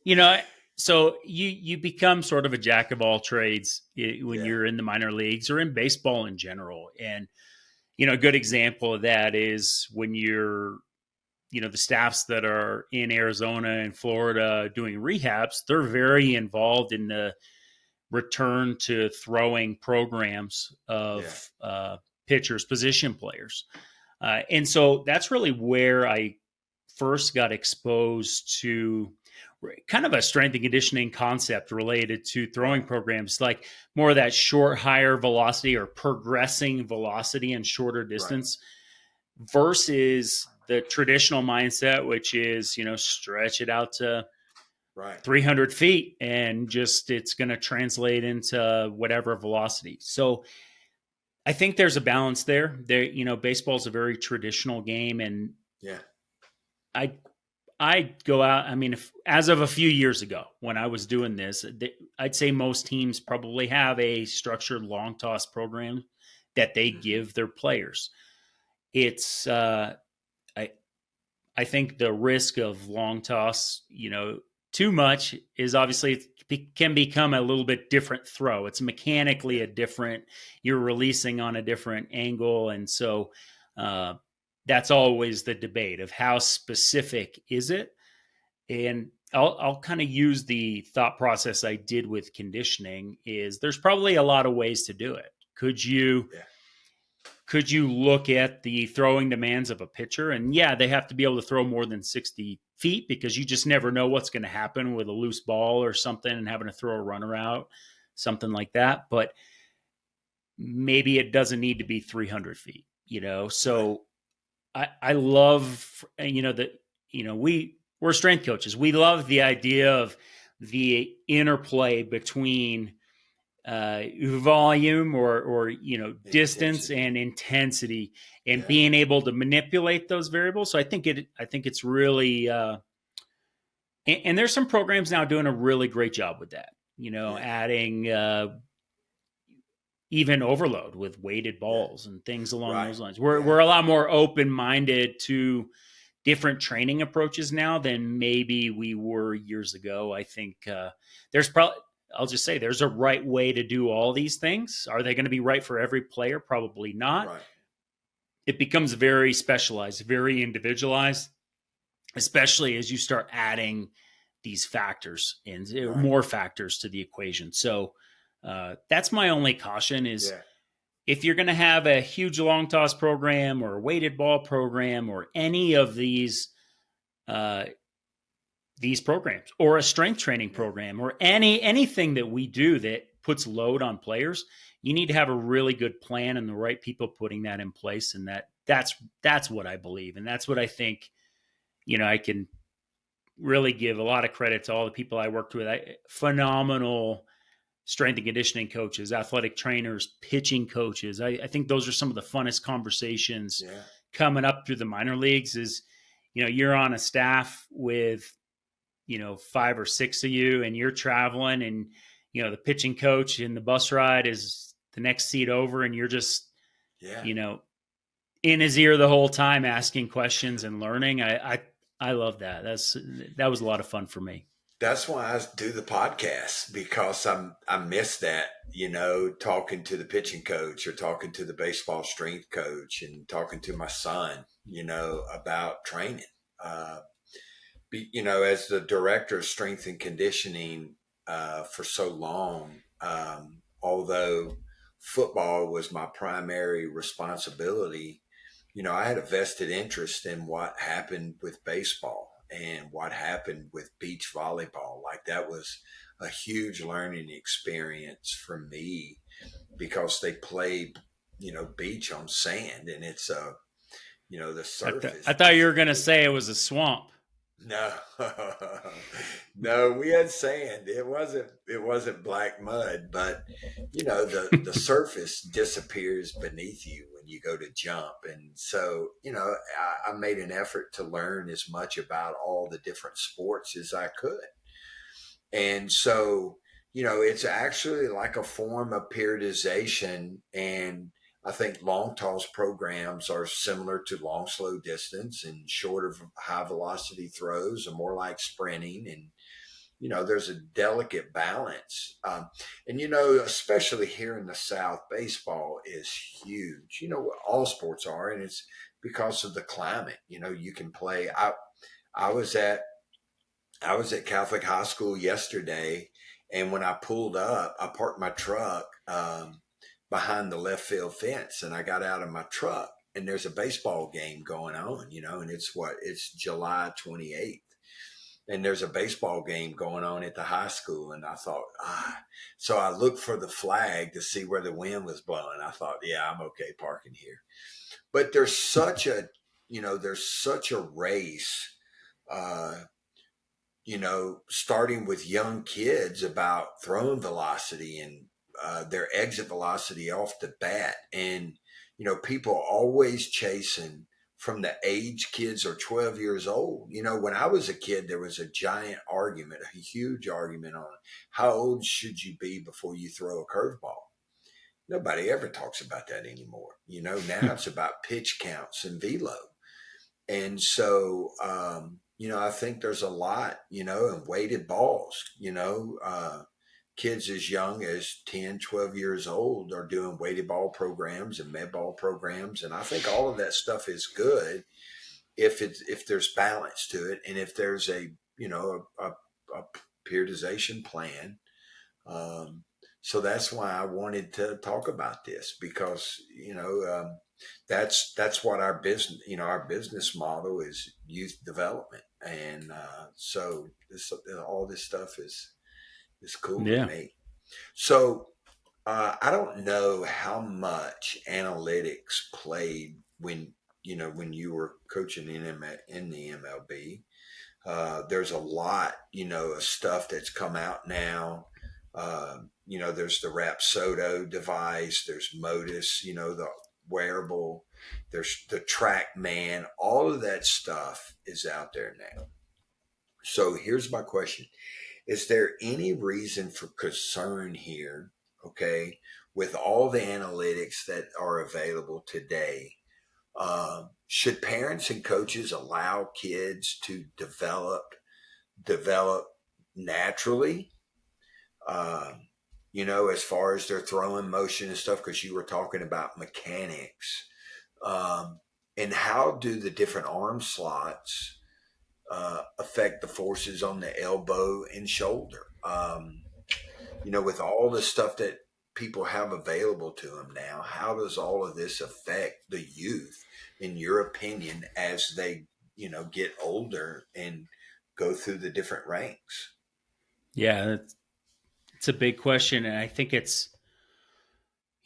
You know, so you become sort of a jack of all trades when Yeah. you're in the minor leagues or in baseball in general. And a good example of that is when you're the staffs that are in Arizona and Florida doing rehabs. They're very involved in the return to throwing programs of pitchers, position players. And so that's really where I first got exposed to kind of a strength and conditioning concept related to throwing programs, like more of that short, higher velocity or progressing velocity and shorter distance versus the traditional mindset, which is, stretch it out to 300 feet and just it's going to translate into whatever velocity. So I think there's a balance there. Baseball is a very traditional game, and I go out. I mean, as of a few years ago, when I was doing this, I'd say most teams probably have a structured long toss program that they give their players. It's I think the risk of long toss, too much is obviously it can become a little bit different throw. It's mechanically a different, you're releasing on a different angle. And so that's always the debate of how specific is it? And I'll kind of use the thought process I did with conditioning is there's probably a lot of ways to do it. Could you look at the throwing demands of a pitcher? And they have to be able to throw more than 60 feet because you just never know what's going to happen with a loose ball or something and having to throw a runner out, something like that. But maybe it doesn't need to be 300 feet, So I love, we're strength coaches. We love the idea of the interplay between volume or distance and intensity and being able to manipulate those variables. So I think it's really and there's some programs now doing a really great job with that, adding even overload with weighted balls and things along those lines. We're a lot more open-minded to different training approaches now than maybe we were years ago. I think I'll just say there's a right way to do all these things. Are they going to be right for every player? Probably not. Right. It becomes very specialized, very individualized, especially as you start adding these factors and more factors to the equation. So that's my only caution is if you're going to have a huge long toss program or a weighted ball program or any of these programs or a strength training program or anything that we do that puts load on players, you need to have a really good plan and the right people putting that in place. And that's what I believe. And that's what I think, I can really give a lot of credit to all the people I worked with. Phenomenal strength and conditioning coaches, athletic trainers, pitching coaches. I think those are some of the funnest conversations coming up through the minor leagues is, you're on a staff with 5 or 6 of you and you're traveling and, the pitching coach in the bus ride is the next seat over and you're just, in his ear the whole time, asking questions and learning. I love that. That was a lot of fun for me. That's why I do the podcast, because I miss that, talking to the pitching coach or talking to the baseball strength coach and talking to my son, about training. As the director of strength and conditioning for so long, although football was my primary responsibility, I had a vested interest in what happened with baseball and what happened with beach volleyball. Like, that was a huge learning experience for me, because they played, beach on sand, and it's the surface. I thought you were going to say it was a swamp. No, no, we had sand. It wasn't black mud, but the surface disappears beneath you when you go to jump. And so, I made an effort to learn as much about all the different sports as I could. And so, it's actually like a form of periodization. And I think long toss programs are similar to long, slow distance, and shorter high velocity throws are more like sprinting. And, there's a delicate balance. And, especially here in the South, baseball is huge. All sports are, and it's because of the climate. You can play. I was at Catholic high school yesterday, and when I pulled up, I parked my truck behind the left field fence, and I got out of my truck, and there's a baseball game going on, and it's July 28th. And there's a baseball game going on at the high school. And I thought, so I looked for the flag to see where the wind was blowing. I thought, yeah, I'm okay parking here. But there's such a race, starting with young kids about throwing velocity and their exit velocity off the bat. And, people always chasing from the age kids are 12 years old. When I was a kid, there was a giant argument, a huge argument on how old should you be before you throw a curveball. Nobody ever talks about that anymore. Now it's about pitch counts and velo. And so, I think there's a lot, and weighted balls, kids as young as 10, 12 years old are doing weighted ball programs and med ball programs. And I think all of that stuff is good if there's balance to it, and if there's a periodization plan. So that's why I wanted to talk about this, because, that's what our business model is, youth development. And so all this stuff is cool to me. So I don't know how much analytics played when you were coaching in the MLB. There's a lot, of stuff that's come out now. There's the Rapsodo device, there's Modus, the wearable, there's the TrackMan. All of that stuff is out there now. So here's my question. Is there any reason for concern here, okay, with all the analytics that are available today? Should parents and coaches allow kids to develop naturally, as far as their throwing motion and stuff, because you were talking about mechanics, and how do the different arm slots affect the forces on the elbow and shoulder? With all the stuff that people have available to them now, how does all of this affect the youth, in your opinion, as they, get older and go through the different ranks? Yeah, it's a big question. And I think it's,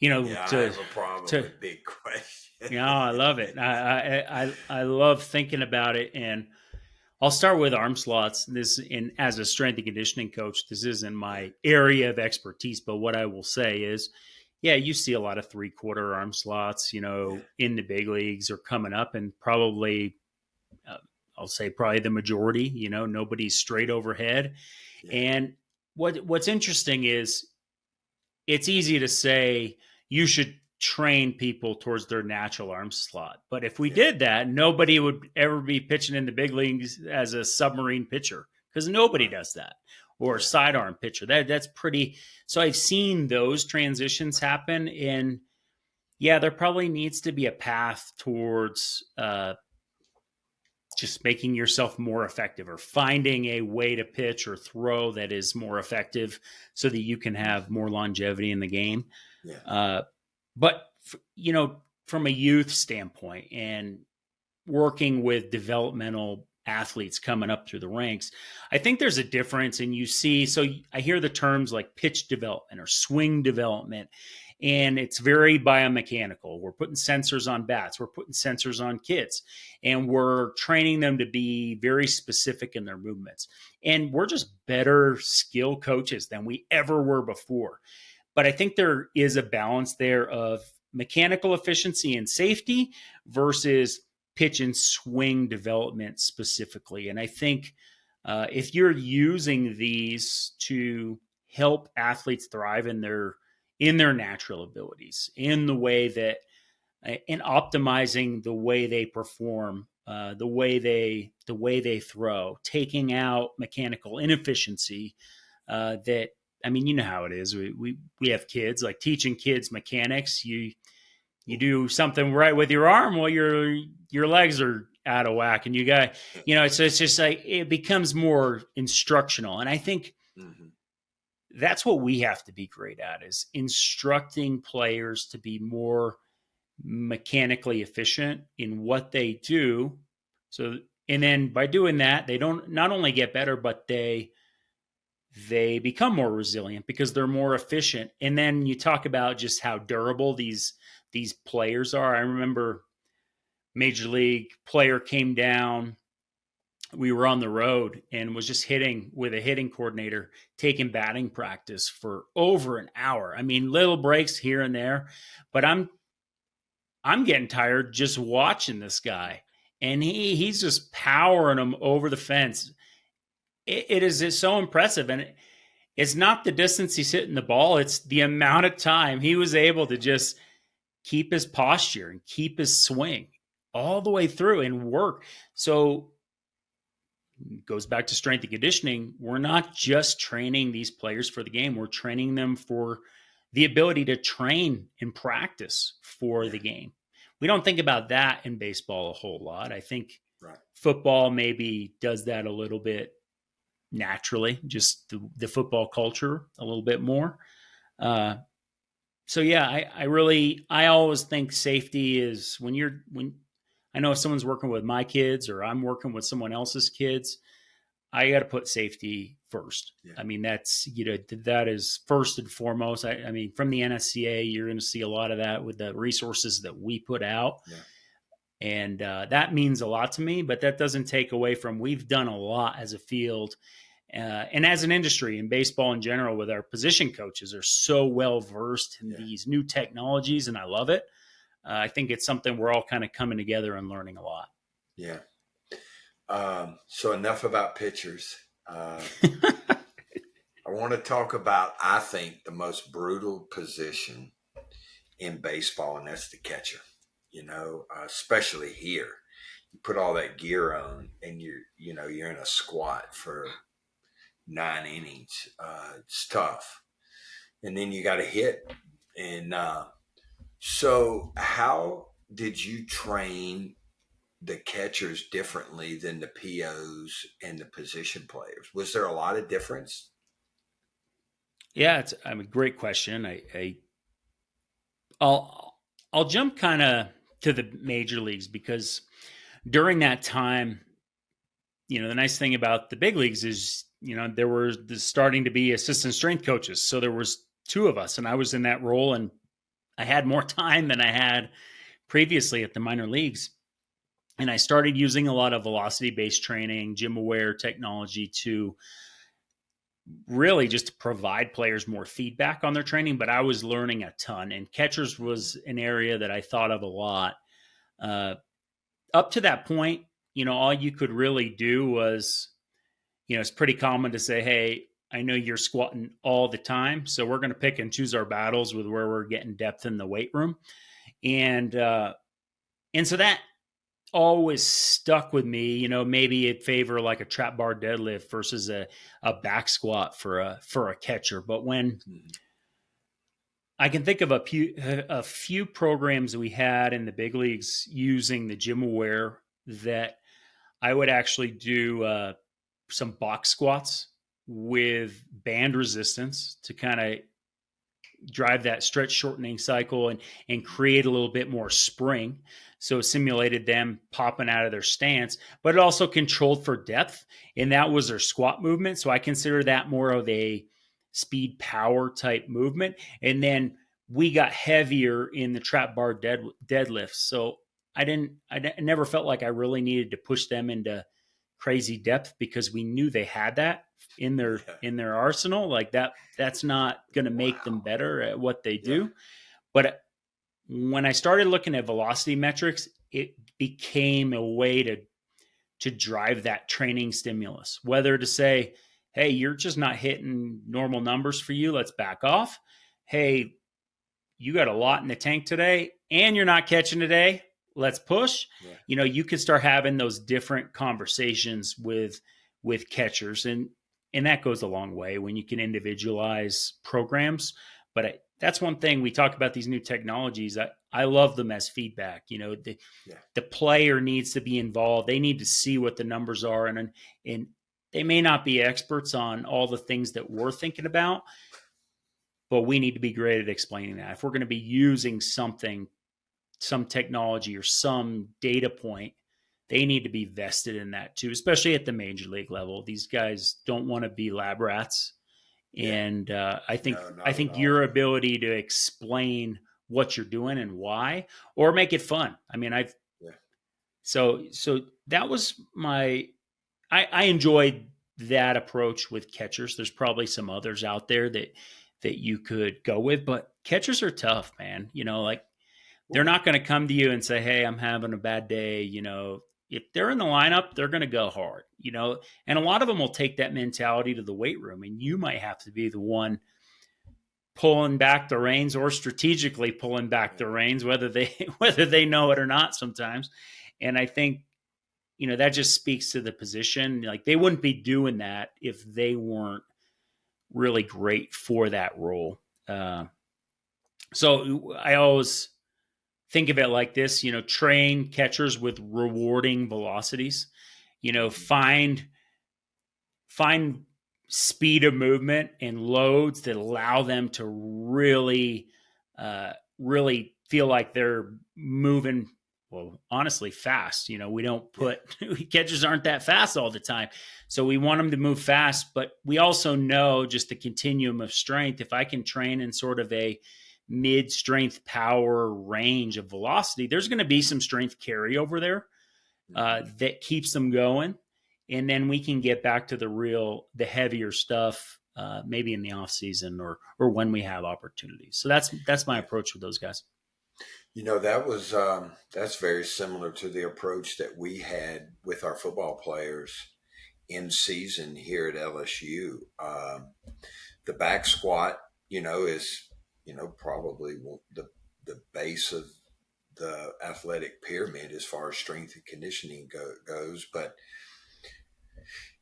I have a problem with big questions. I love it. I love thinking about it. And I'll start with arm slots. As a strength and conditioning coach, this isn't my area of expertise, but what I will say is, you see a lot of 3/4 arm slots, in the big leagues or coming up, and probably, I'll say probably the majority, nobody's straight overhead. Yeah. And what's interesting is it's easy to say you should train people towards their natural arm slot. But if we did that, nobody would ever be pitching in the big leagues as a submarine pitcher, because nobody does that. Or sidearm pitcher. That's pretty. So I've seen those transitions happen, and yeah, there probably needs to be a path towards just making yourself more effective, or finding a way to pitch or throw that is more effective so that you can have more longevity in the game. Yeah. But, from a youth standpoint and working with developmental athletes coming up through the ranks, I think there's a difference. And so I hear the terms like pitch development or swing development, and it's very biomechanical. We're putting sensors on bats. We're putting sensors on kids, and we're training them to be very specific in their movements. And we're just better skill coaches than we ever were before. But I think there is a balance there of mechanical efficiency and safety versus pitch and swing development specifically. And I think if you're using these to help athletes thrive in their natural abilities, in the way that, in optimizing the way they perform, the way they throw, taking out mechanical inefficiency, that, I mean, you know how it is. We have kids, like teaching kids mechanics. You do something right with your arm, well, your legs are out of whack, and you got, it's just like, it becomes more instructional. And I think that's what we have to be great at, is instructing players to be more mechanically efficient in what they do. So, and then by doing that, they don't not only get better, but they become more resilient because they're more efficient. And then you talk about just how durable these players are. I remember major league player came down. We were on the road and was just hitting with a hitting coordinator, taking batting practice for over an hour. I mean, little breaks here and there, but I'm getting tired just watching this guy, and he's just powering them over the fence. It is so impressive. And it's not the distance he's hitting the ball. It's the amount of time he was able to just keep his posture and keep his swing all the way through and work. So it goes back to strength and conditioning. We're not just training these players for the game. We're training them for the ability to train and practice for the game. We don't think about that in baseball a whole lot. I think football maybe does that a little bit naturally, just the football culture a little bit more. So yeah, I always think safety is when I know if someone's working with my kids or I'm working with someone else's kids, I got to put safety first. Yeah. I mean, that's, that is first and foremost. I mean, from the NSCA, you're going to see a lot of that with the resources that we put out. Yeah. And that means a lot to me, but that doesn't take away from, we've done a lot as a field and as an industry, in baseball in general, with our position coaches are so well versed in these new technologies, and I love it. I think it's something we're all kind of coming together and learning a lot. Yeah. So enough about pitchers. I want to talk about, I think, the most brutal position in baseball, and that's the catcher. Especially here, you put all that gear on, and you're in a squat for 9 innings. It's tough, and then you got to hit. And so, how did you train the catchers differently than the POs and the position players? Was there a lot of difference? Yeah, it's a great question. I'll jump kind of to the major leagues, because during that time, the nice thing about the big leagues is, there were starting to be assistant strength coaches. So there was 2 of us, and I was in that role, and I had more time than I had previously at the minor leagues. And I started using a lot of velocity-based training, gym aware technology to really just to provide players more feedback on their training. But I was learning a ton, and catchers was an area that I thought of a lot. Up to that point, all you could really do was, it's pretty common to say, hey, I know you're squatting all the time, so we're going to pick and choose our battles with where we're getting depth in the weight room. And so that always stuck with me. Maybe it favor like a trap bar deadlift versus a back squat for a catcher. But when I can think of a few programs we had in the big leagues using the gym aware that I would actually do some box squats with band resistance to kind of drive that stretch shortening cycle and create a little bit more spring. So it simulated them popping out of their stance, but it also controlled for depth. And that was their squat movement. So I consider that more of a speed power type movement. And then we got heavier in the trap bar deadlifts. So I never felt like I really needed to push them into crazy depth because we knew they had that in their arsenal. Like that's not going to make them better at what they do. But when I started looking at velocity metrics, it became a way to drive that training stimulus, whether to say, hey, you're just not hitting normal numbers for you, let's back off. Hey, you got a lot in the tank today and you're not catching today, let's push. You could start having those different conversations with catchers, and that goes a long way when you can individualize programs. But that's one thing we talk about, these new technologies. I love them as feedback. The player needs to be involved. They need to see what the numbers are, and they may not be experts on all the things that we're thinking about, but we need to be great at explaining that. If we're going to be using something, some technology or some data point, they need to be vested in that too, especially at the major league level. These guys don't want to be lab rats. And I think your ability to explain what you're doing and why, or make it fun. I mean, so that was I enjoyed that approach with catchers. There's probably some others out there that you could go with, but catchers are tough, man. They're not going to come to you and say, hey, I'm having a bad day. If they're in the lineup, they're going to go hard, and a lot of them will take that mentality to the weight room, and you might have to be the one pulling back the reins or strategically pulling back the reins, whether they know it or not sometimes. And I think, that just speaks to the position. Like, they wouldn't be doing that if they weren't really great for that role. So I always think of it like this, train catchers with rewarding velocities, find speed of movement and loads that allow them to really feel like they're moving, well, honestly, fast. We don't catchers aren't that fast all the time. So we want them to move fast, but we also know just the continuum of strength. If I can train in sort of a mid-strength power range of velocity, there's going to be some strength carryover there that keeps them going. And then we can get back to the heavier stuff, maybe in the off season or when we have opportunities. So that's my approach with those guys. That's very similar to the approach that we had with our football players in season here at LSU. The back squat, is, probably the base of the athletic pyramid as far as strength and conditioning goes. But,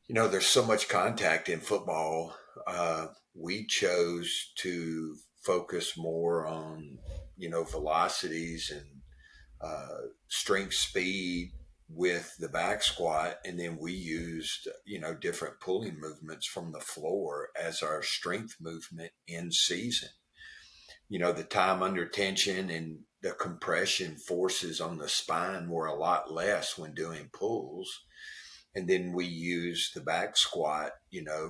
there's so much contact in football. We chose to focus more on, velocities and strength, speed with the back squat. And then we used, different pulling movements from the floor as our strength movement in season. The time under tension and the compression forces on the spine were a lot less when doing pulls. And then we used the back squat,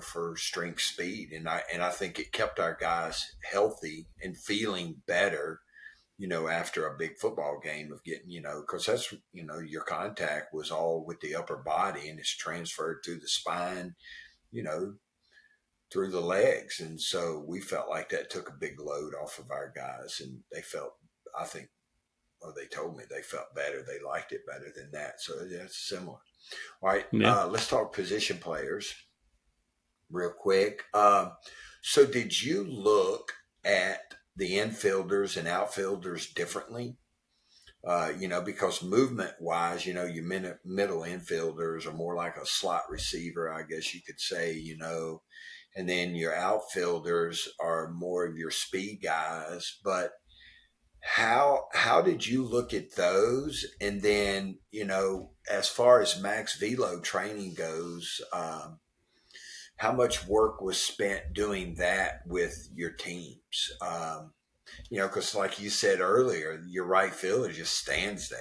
for strength, speed. And I think it kept our guys healthy and feeling better, after a big football game of getting, because that's, your contact was all with the upper body and it's transferred through the spine, through the legs. And so we felt like that took a big load off of our guys, and they felt, I think, they told me they felt better. They liked it better than that. So that's similar. All right. Yeah. Let's talk position players real quick. So did you look at the infielders and outfielders differently? Because movement wise, your middle infielders are more like a slot receiver, I guess you could say, and then your outfielders are more of your speed guys. But how did you look at those? And then, as far as max velo training goes, how much work was spent doing that with your teams? Because like you said earlier, your right fielder just stands there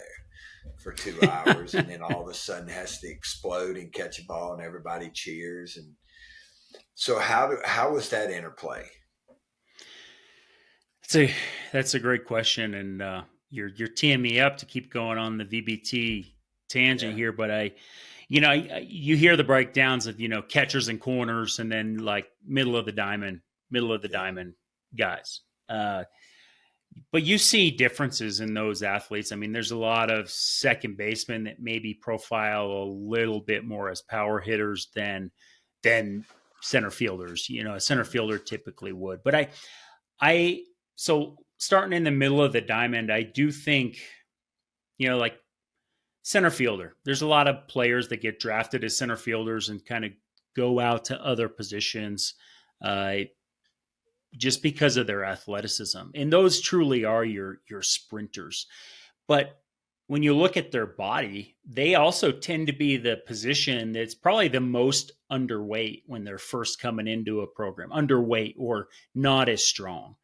for 2 hours and then all of a sudden has to explode and catch a ball and everybody cheers. And so how was that interplay? That's a great question, and you're teeing me up to keep going on the VBT tangent here. But you hear the breakdowns of catchers and corners, and then like middle of the diamond guys. But you see differances in those athletes. I mean, there's a lot of second basemen that maybe profile a little bit more as power hitters than center fielders. A center fielder typically would. But so starting in the middle of the diamond, I do think, like center fielder, there's a lot of players that get drafted as center fielders and kind of go out to other positions just because of their athleticism. And those truly are your sprinters. But when you look at their body, they also tend to be the position that's probably the most underweight when they're first coming into a program, underweight or not as strong.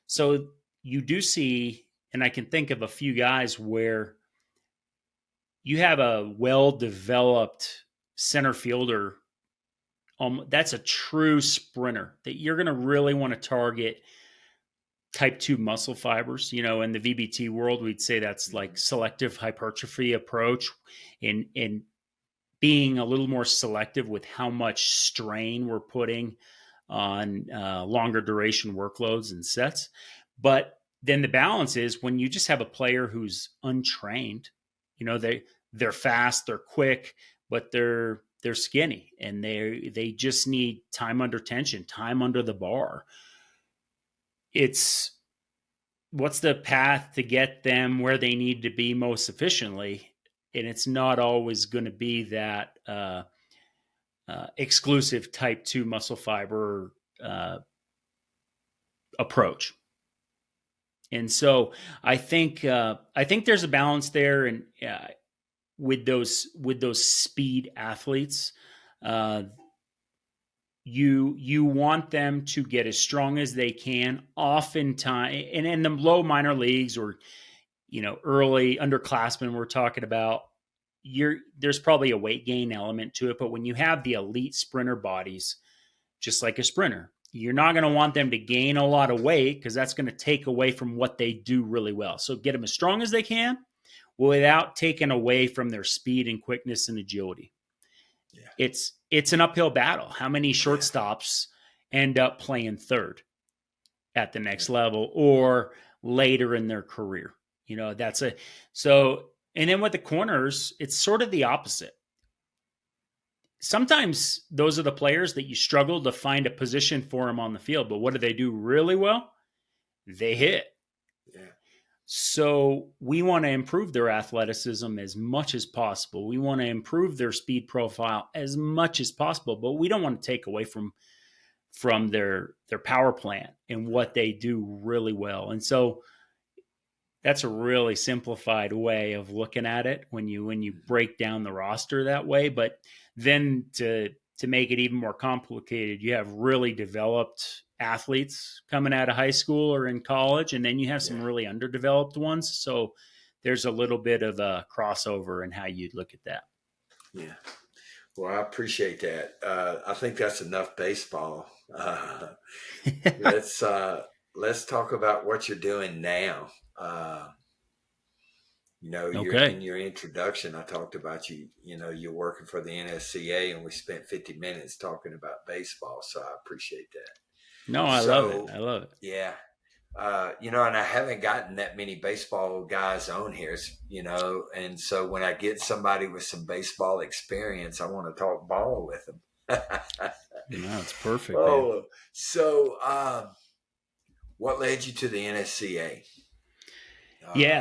So you do see, and I can think of a few guys where you have a well-developed center fielder. That's a true sprinter that you're going to really want to target type 2 muscle fibers. In the VBT world, we'd say that's like selective hypertrophy approach in being a little more selective with how much strain we're putting on longer duration workloads and sets. But then the balance is when you just have a player who's untrained, they're fast, they're quick, but they're skinny and they just need time under tension, time under the bar. It's what's the path to get them where they need to be most efficiently. And it's not always going to be that exclusive type 2 muscle fiber approach. And so I think there's a balance there, and with those speed athletes, you want them to get as strong as they can. Oftentimes, and in the low minor leagues or early underclassmen, we're talking about, there's probably a weight gain element to it. But when you have the elite sprinter bodies, just like a sprinter, you're not going to want them to gain a lot of weight because that's going to take away from what they do really well. So get them as strong as they can without taking away from their speed and quickness and agility. Yeah. It's an uphill battle. How many shortstops end up playing third at the next level or later in their career? And then with the corners, it's sort of the opposite. Sometimes those are the players that you struggle to find a position for them on the field, but what do they do really well? They hit. Yeah. So we want to improve their athleticism as much as possible. We want to improve their speed profile as much as possible, but we don't want to take away from their power plant and what they do really well. And so that's a really simplified way of looking at it when you break down the roster that way. But then to make it even more complicated, you have really developed athletes coming out of high school or in college, and then you have some really underdeveloped ones. So there's a little bit of a crossover in how you'd look at that. Yeah. Well, I appreciate that. I think that's enough baseball. Let's talk about what you're doing now. In your introduction, I talked about you're working for the NSCA, and we spent 50 minutes talking about baseball. So I appreciate that. No, I love it. Yeah. And I haven't gotten that many baseball guys on here, and so when I get somebody with some baseball experience, I want to talk ball with them. No, it's perfect. Oh, so what led you to the NSCA?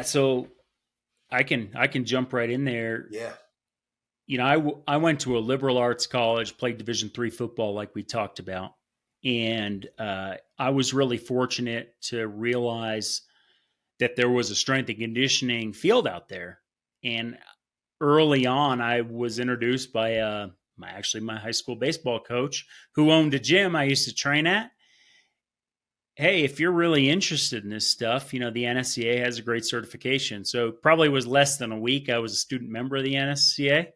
So I can jump right in there. Yeah. I went to a liberal arts college, played Division III football, like we talked about, and I was really fortunate to realize that there was a strength and conditioning field out there. And early on, I was introduced by my high school baseball coach who owned a gym I used to train at. Hey, if you're really interested in this stuff, the NSCA has a great certification. So probably was less than a week. I was a student member of the NSCA.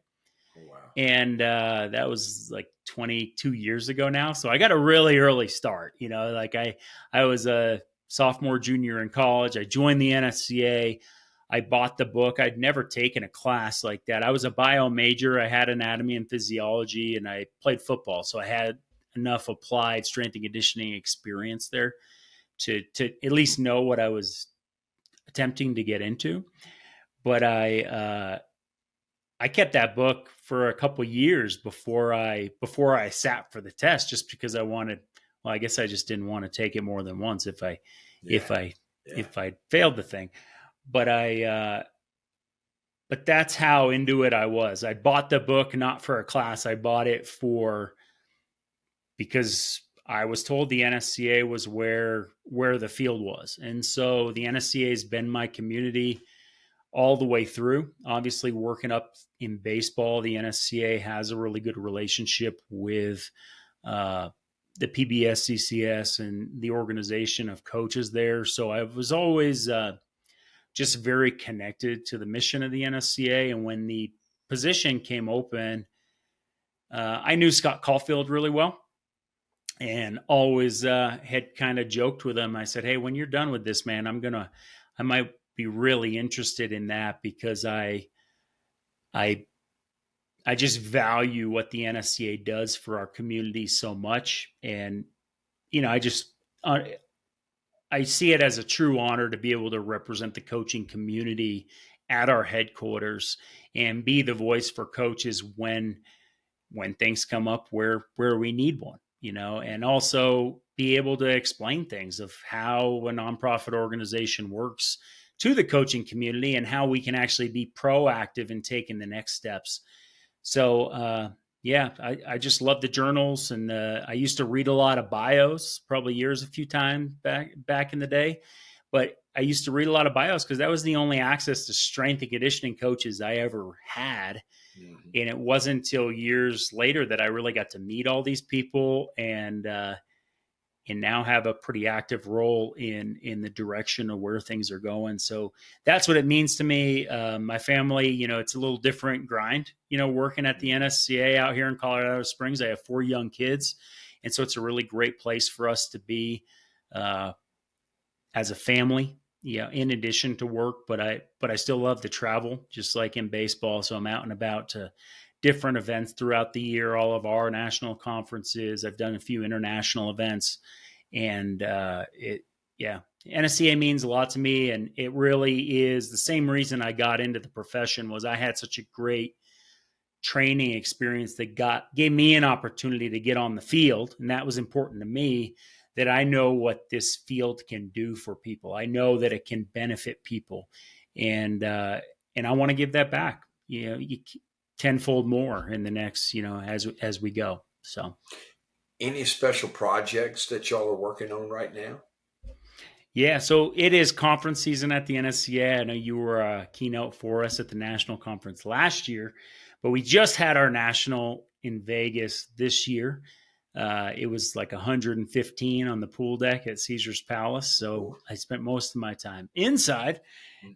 Oh, wow. And that was like 22 years ago now. So I got a really early start. Like I was a sophomore, junior in college. I joined the NSCA. I bought the book. I'd never taken a class like that. I was a bio major. I had anatomy and physiology, and I played football. So I had enough applied strength and conditioning experience there to at least know what I was attempting to get into. But I kept that book for a couple years before I sat for the test, just because I wanted. Well, I guess I just didn't want to take it more than once if I failed the thing. But but that's how into it I was. I bought the book not for a class. I bought it because I was told the NSCA was where the field was, and so the NSCA has been my community all the way through. Obviously, working up in baseball, the NSCA has a really good relationship with the PBS, CCS, and the organization of coaches there. So I was always just very connected to the mission of the NSCA. And when the position came open, I knew Scott Caulfield really well, and always had kind of joked with him. I said, "Hey, when you're done with this, man, I might be really interested in that, because I just value what the NSCA does for our community so much." And I see it as a true honor to be able to represent the coaching community at our headquarters and be the voice for coaches when things come up where we need one, and also be able to explain things of how a nonprofit organization works to the coaching community and how we can actually be proactive in taking the next steps. So, I just love the journals, and I used to read a lot of bios, probably a few times back in the day. But I used to read a lot of bios because that was the only access to strength and conditioning coaches I ever had. Mm-hmm. And it wasn't until years later that I really got to meet all these people and now have a pretty active role in the direction of where things are going. So that's what it means to me. My family, it's a little different grind, working at the NSCA out here in Colorado Springs. I have 4 young kids. And so it's a really great place for us to be as a family, in addition to work. But I still love to travel, just like in baseball. So I'm out and about to different events throughout the year, all of our national conferences. I've done a few international events, and NSCA means a lot to me. And it really is the same reason I got into the profession. Was I had such a great training experience that gave me an opportunity to get on the field. And that was important to me, that I know what this field can do for people. I know that it can benefit people. And I want to give that back, tenfold more in the next, as we go. So, any special projects that y'all are working on right now? Yeah, so it is conference season at the NSCA. I know you were a keynote for us at the national conference last year, but we just had our national in Vegas this year. It was like 115 on the pool deck at Caesar's Palace. So I spent most of my time inside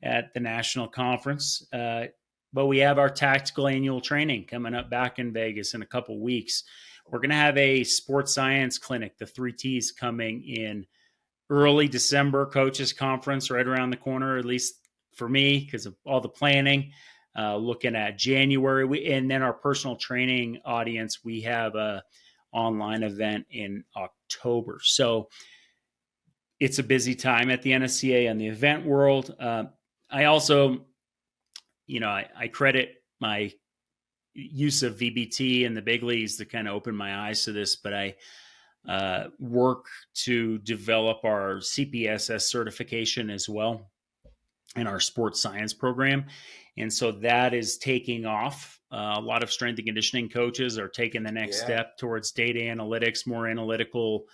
at the national conference. But we have our tactical annual training coming up back in Vegas in a couple weeks. We're going to have a sports science clinic, the 3 T's, coming in early December. Coaches conference right around the corner, at least for me, because of all the planning. Looking at January, and then our personal training audience, we have a online event in October. So it's a busy time at the NSCA and the event world. I also, I credit my use of VBT and the big leagues to kind of open my eyes to this, but I work to develop our CPSS certification as well. in our sports science program. And so that is taking off. A lot of strength and conditioning coaches are taking the next step towards data analytics, more analytical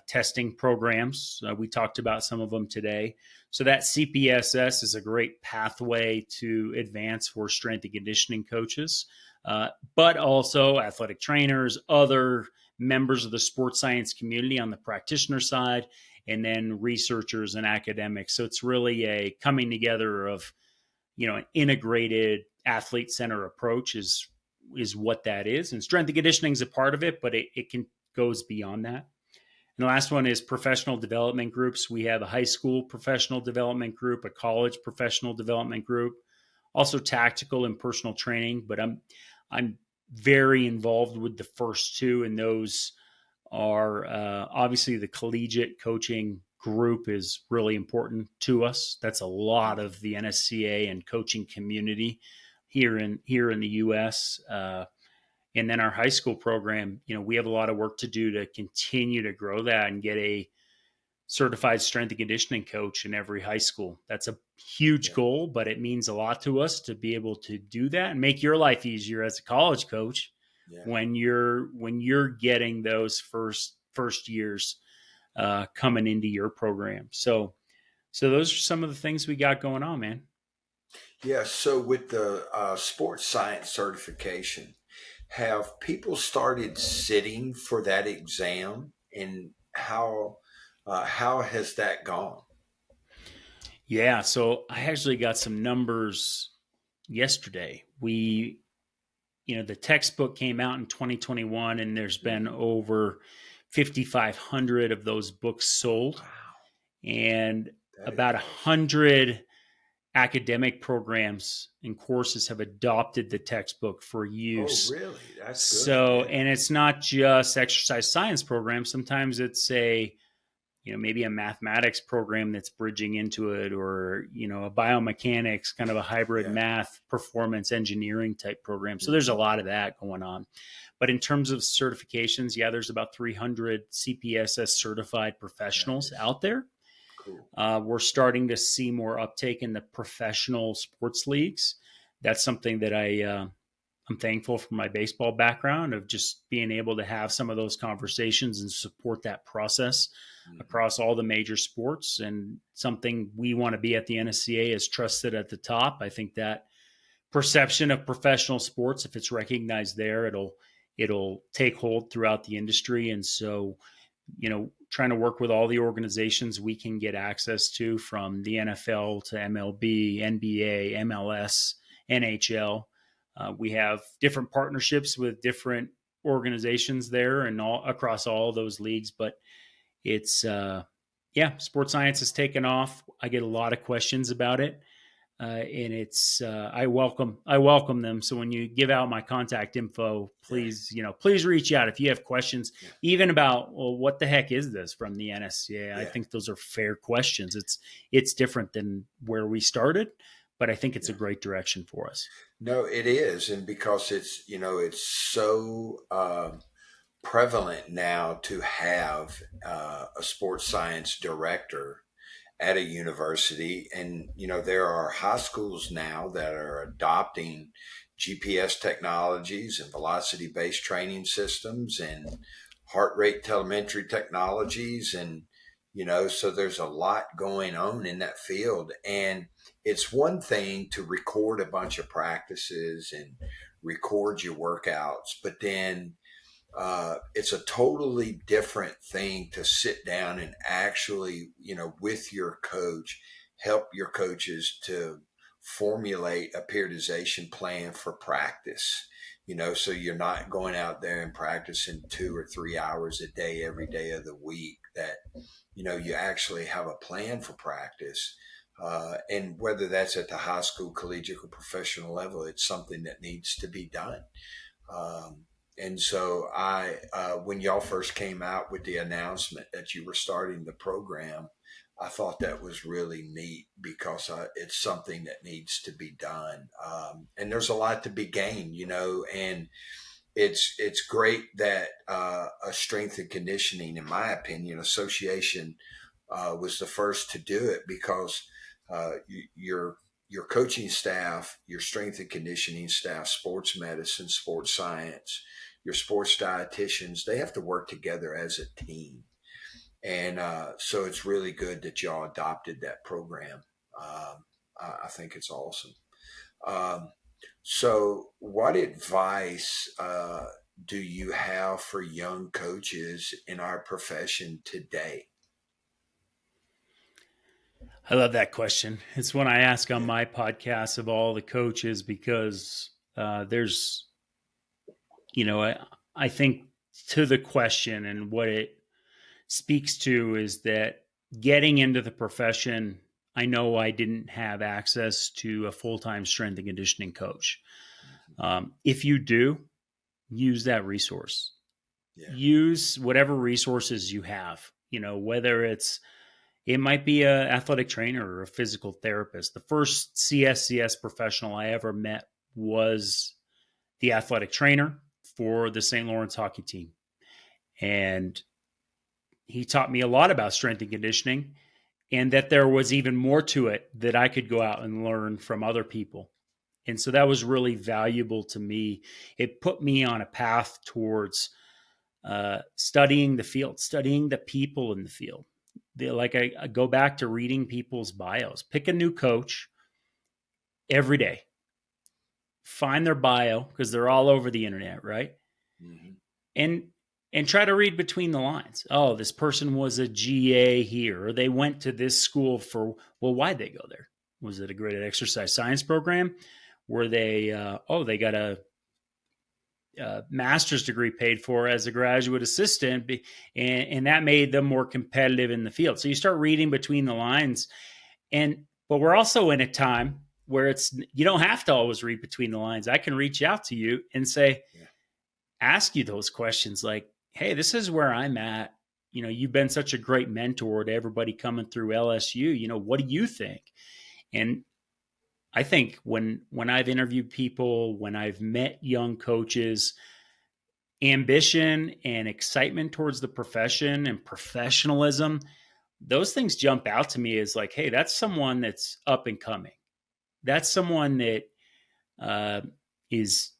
testing programs. We talked about some of them today. So that CPSS is a great pathway to advance for strength and conditioning coaches, but also athletic trainers, other members of the sports science community on the practitioner side, and then researchers and academics. So it's really a coming together of, an integrated athlete center approach is what that is. And strength and conditioning is a part of it, but it goes beyond that. And the last one is professional development groups. We have a high school professional development group, a college professional development group, also tactical and personal training. But I'm very involved with the first two, and those are obviously the collegiate coaching group is really important to us. That's a lot of the NSCA and coaching community here in the U.S. And then our high school program, we have a lot of work to do to continue to grow that and get a certified strength and conditioning coach in every high school. That's a huge goal, but it means a lot to us to be able to do that and make your life easier as a college coach when you're getting those first years coming into your program. So those are some of the things we got going on, man. Yeah. So with the sports science certification, have people started sitting for that exam, and how has that gone? Yeah. So I actually got some numbers yesterday. The textbook came out in 2021, and there's been over 5,500 of those books sold. Wow. And about 100 academic programs and courses have adopted the textbook for use. Oh, really? That's good. So, and it's not just exercise science programs. Sometimes it's maybe a mathematics program that's bridging into it, or, a biomechanics, kind of a hybrid math performance engineering type program. So there's a lot of that going on. But in terms of certifications, there's about 300 CPSS certified professionals out there. Cool. We're starting to see more uptake in the professional sports leagues. That's something that I'm thankful for my baseball background of just being able to have some of those conversations and support that process across all the major sports, and something we want to be at the NSCA is trusted at the top. I think that perception of professional sports, if it's recognized there, it'll take hold throughout the industry. And so, trying to work with all the organizations we can get access to, from the NFL to MLB, NBA, MLS, NHL. We have different partnerships with different organizations there and all across all those leagues, but it's, sports science has taken off. I get a lot of questions about it. And it's, I welcome them. So when you give out my contact info, please reach out if you have questions, even about, well, what the heck is this from the NSCA? I think those are fair questions. It's different than where we started, but I think it's a great direction for us. No, it is. And because it's so prevalent now to have a sports science director at a university. And, there are high schools now that are adopting GPS technologies and velocity-based training systems and heart rate telemetry technologies. And, so there's a lot going on in that field. And it's one thing to record a bunch of practices and record your workouts, but then it's a totally different thing to sit down and actually, with your coach, help your coaches to formulate a periodization plan for practice, so you're not going out there and practicing 2 or 3 hours a day, every day of the week, that, you actually have a plan for practice. And whether that's at the high school, collegiate, or professional level, it's something that needs to be done. And so when y'all first came out with the announcement that you were starting the program, I thought that was really neat, because it's something that needs to be done. And there's a lot to be gained, and it's great that a strength and conditioning, in my opinion, association was the first to do it, because Your coaching staff, your strength and conditioning staff, sports medicine, sports science, your sports dietitians, they have to work together as a team. And so it's really good that y'all adopted that program. I think it's awesome. So what advice do you have for young coaches in our profession today? I love that question. It's one I ask on Yeah. my podcast of all the coaches because there's, I think to the question and what it speaks to is that getting into the profession, I know I didn't have access to a full-time strength and conditioning coach. If you do, use that resource. Yeah. Use whatever resources you have, whether it might be an athletic trainer or a physical therapist. The first CSCS professional I ever met was the athletic trainer for the St. Lawrence hockey team. And he taught me a lot about strength and conditioning, and that there was even more to it that I could go out and learn from other people. And so that was really valuable to me. It put me on a path towards studying the field, studying the people in the field. I go back to reading people's bios. Pick a new coach every day. Find their bio because they're all over the internet, right? Mm-hmm. And try to read between the lines. Oh, this person was a GA here, or they went to this school for, well, why'd they go there? Was it a graded exercise science program? Were they, they got a master's degree paid for as a graduate assistant, and that made them more competitive in the field. So you start reading between the lines, but we're also in a time where you don't have to always read between the lines. I can reach out to you and say, ask you those questions like, hey, this is where I'm at. You've been such a great mentor to everybody coming through LSU. What do you think? And I think when I've interviewed people, when I've met young coaches, ambition and excitement towards the profession and professionalism, those things jump out to me as like, hey, that's someone that's up and coming. That's someone that is,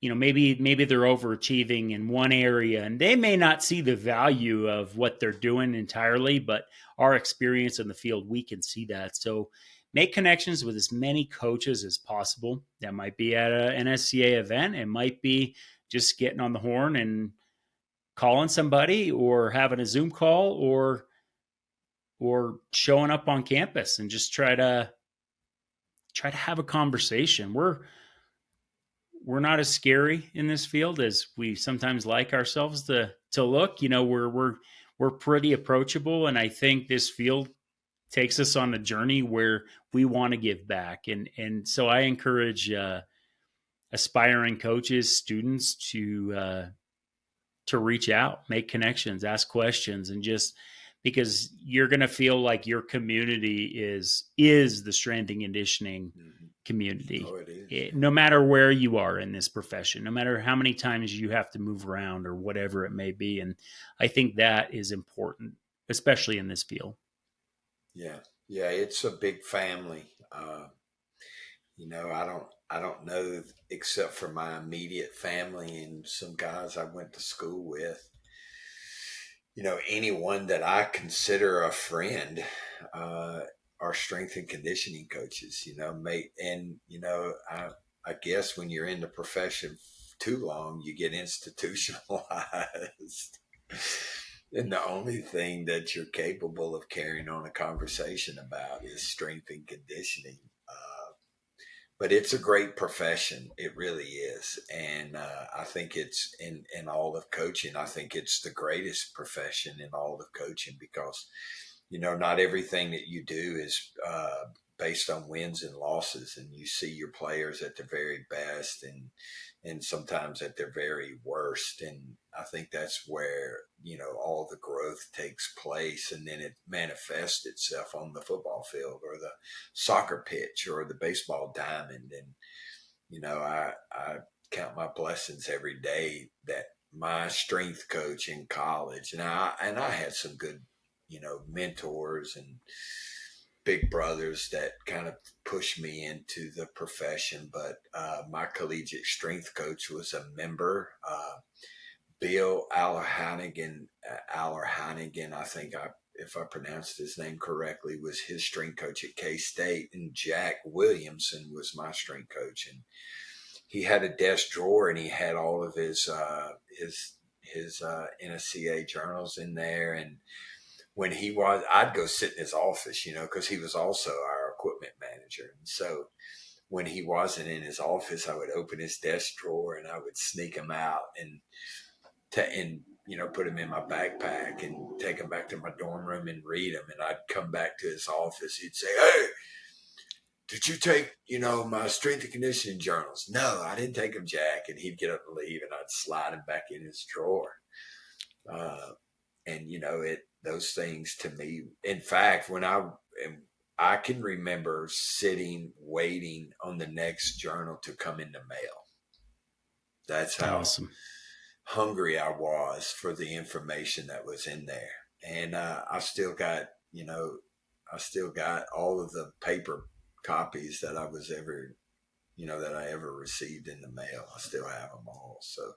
maybe they're overachieving in one area and they may not see the value of what they're doing entirely, but our experience in the field, we can see that. So make connections with as many coaches as possible. That might be at an NSCA event. It might be just getting on the horn and calling somebody or having a Zoom call or showing up on campus and just try to have a conversation. We're not as scary in this field as we sometimes like ourselves to look. We're pretty approachable, and I think this field takes us on a journey where we want to give back. And so I encourage aspiring coaches, students to reach out, make connections, ask questions, and just because you're going to feel like your community is the strength and conditioning community. Oh, it is. No matter where you are in this profession, no matter how many times you have to move around or whatever it may be. And I think that is important, especially in this field. Yeah. It's a big family. I don't know except for my immediate family and some guys I went to school with. Anyone that I consider a friend, are strength and conditioning coaches. I guess when you're in the profession too long, you get institutionalized. And the only thing that you're capable of carrying on a conversation about is strength and conditioning. But it's a great profession. It really is. And I think it's in all of coaching. I think it's the greatest profession in all of coaching because, not everything that you do is based on wins and losses. And you see your players at their very best and sometimes at their very worst. And I think that's where, all the growth takes place, and then it manifests itself on the football field or the soccer pitch or the baseball diamond. And, I count my blessings every day that my strength coach in college, and I had some good, mentors big brothers that kind of pushed me into the profession. But my collegiate strength coach was a member, Bill Allerhanigan, I think if I pronounced his name correctly, was his strength coach at K-State, and Jack Williamson was my strength coach. And he had a desk drawer, and he had all of his NSCA journals in there. And when I'd go sit in his office, because he was also our equipment manager. And so when he wasn't in his office, I would open his desk drawer and I would sneak him out and put him in my backpack and take him back to my dorm room and read him. And I'd come back to his office. He'd say, "Hey, did you take, my strength and conditioning journals?" "No, I didn't take them, Jack." And he'd get up and leave, and I'd slide him back in his drawer. Those things to me, in fact, when I can remember sitting, waiting on the next journal to come in the mail. That's how awesome. Hungry I was for the information that was in there. And I still got all of the paper copies that I ever received in the mail. I still have them all. So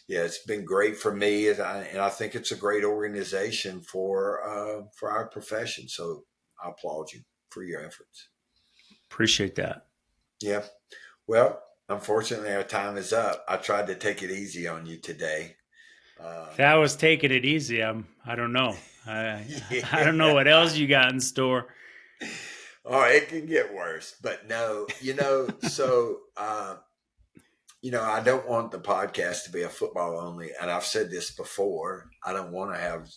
yeah, it's been great for me, and I think it's a great organization for our profession. So I applaud you for your efforts. Appreciate that. Yeah. Well, unfortunately, our time is up. I tried to take it easy on you today. If that was taking it easy, I don't know. I don't know what else you got in store. Oh, it can get worse, but no, so, I don't want the podcast to be a football only. And I've said this before. I don't want to have,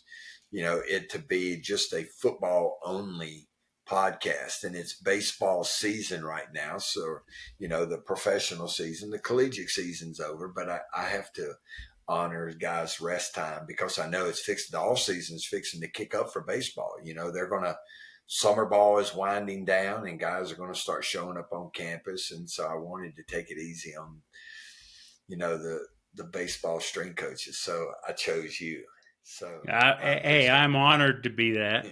it to be just a football only podcast. And it's baseball season right now. So, the professional season, the collegiate season's over, but I have to honor guys' rest time because I know the off season's fixing to kick up for baseball. Summer ball is winding down and guys are going to start showing up on campus. And so I wanted to take it easy on, the baseball strength coaches. So I chose you. So I'm honored to be that.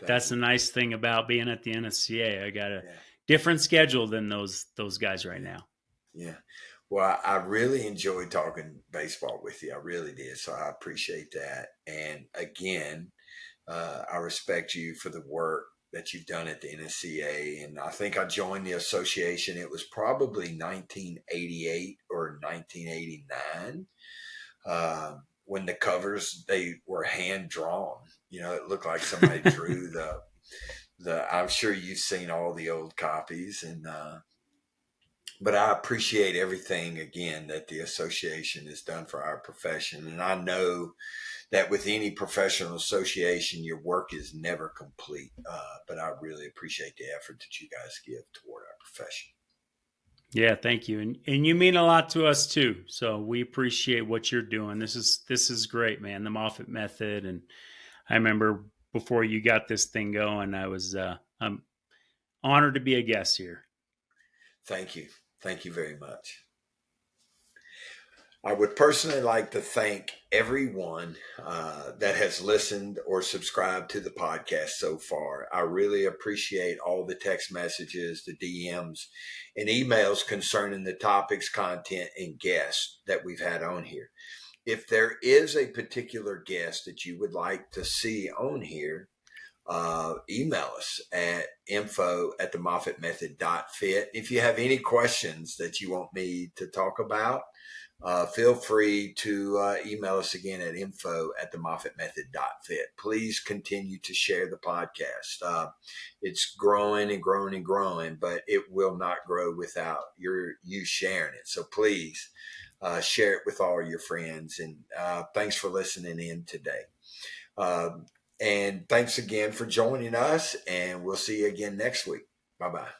That's the nice thing about being at the NSCA. I got a different schedule than those guys right now. Yeah. Well, I really enjoyed talking baseball with you. I really did. So I appreciate that. And again, I respect you for the work that you've done at the NSCA. And I think I joined the association. It was probably 1988 or 1989 when the covers, they were hand drawn. It looked like somebody drew I'm sure you've seen all the old copies. But I appreciate everything, again, that the association has done for our profession. And I know that with any professional association, your work is never complete. But I really appreciate the effort that you guys give toward our profession. Yeah, thank you. And you mean a lot to us too. So we appreciate what you're doing. This is great, man. The Moffitt method. And I remember before you got this thing going, I'm honored to be a guest here. Thank you. Thank you very much. I would personally like to thank everyone that has listened or subscribed to the podcast so far. I really appreciate all the text messages, the DMs, and emails concerning the topics, content, and guests that we've had on here. If there is a particular guest that you would like to see on here, email us at info@themoffittmethod.fit. If you have any questions that you want me to talk about, feel free to email us again at info@themoffittmethod.fit. Please continue to share the podcast. It's growing and growing and growing, but it will not grow without you sharing it. So please share it with all your friends. And thanks for listening in today. And thanks again for joining us. And we'll see you again next week. Bye-bye.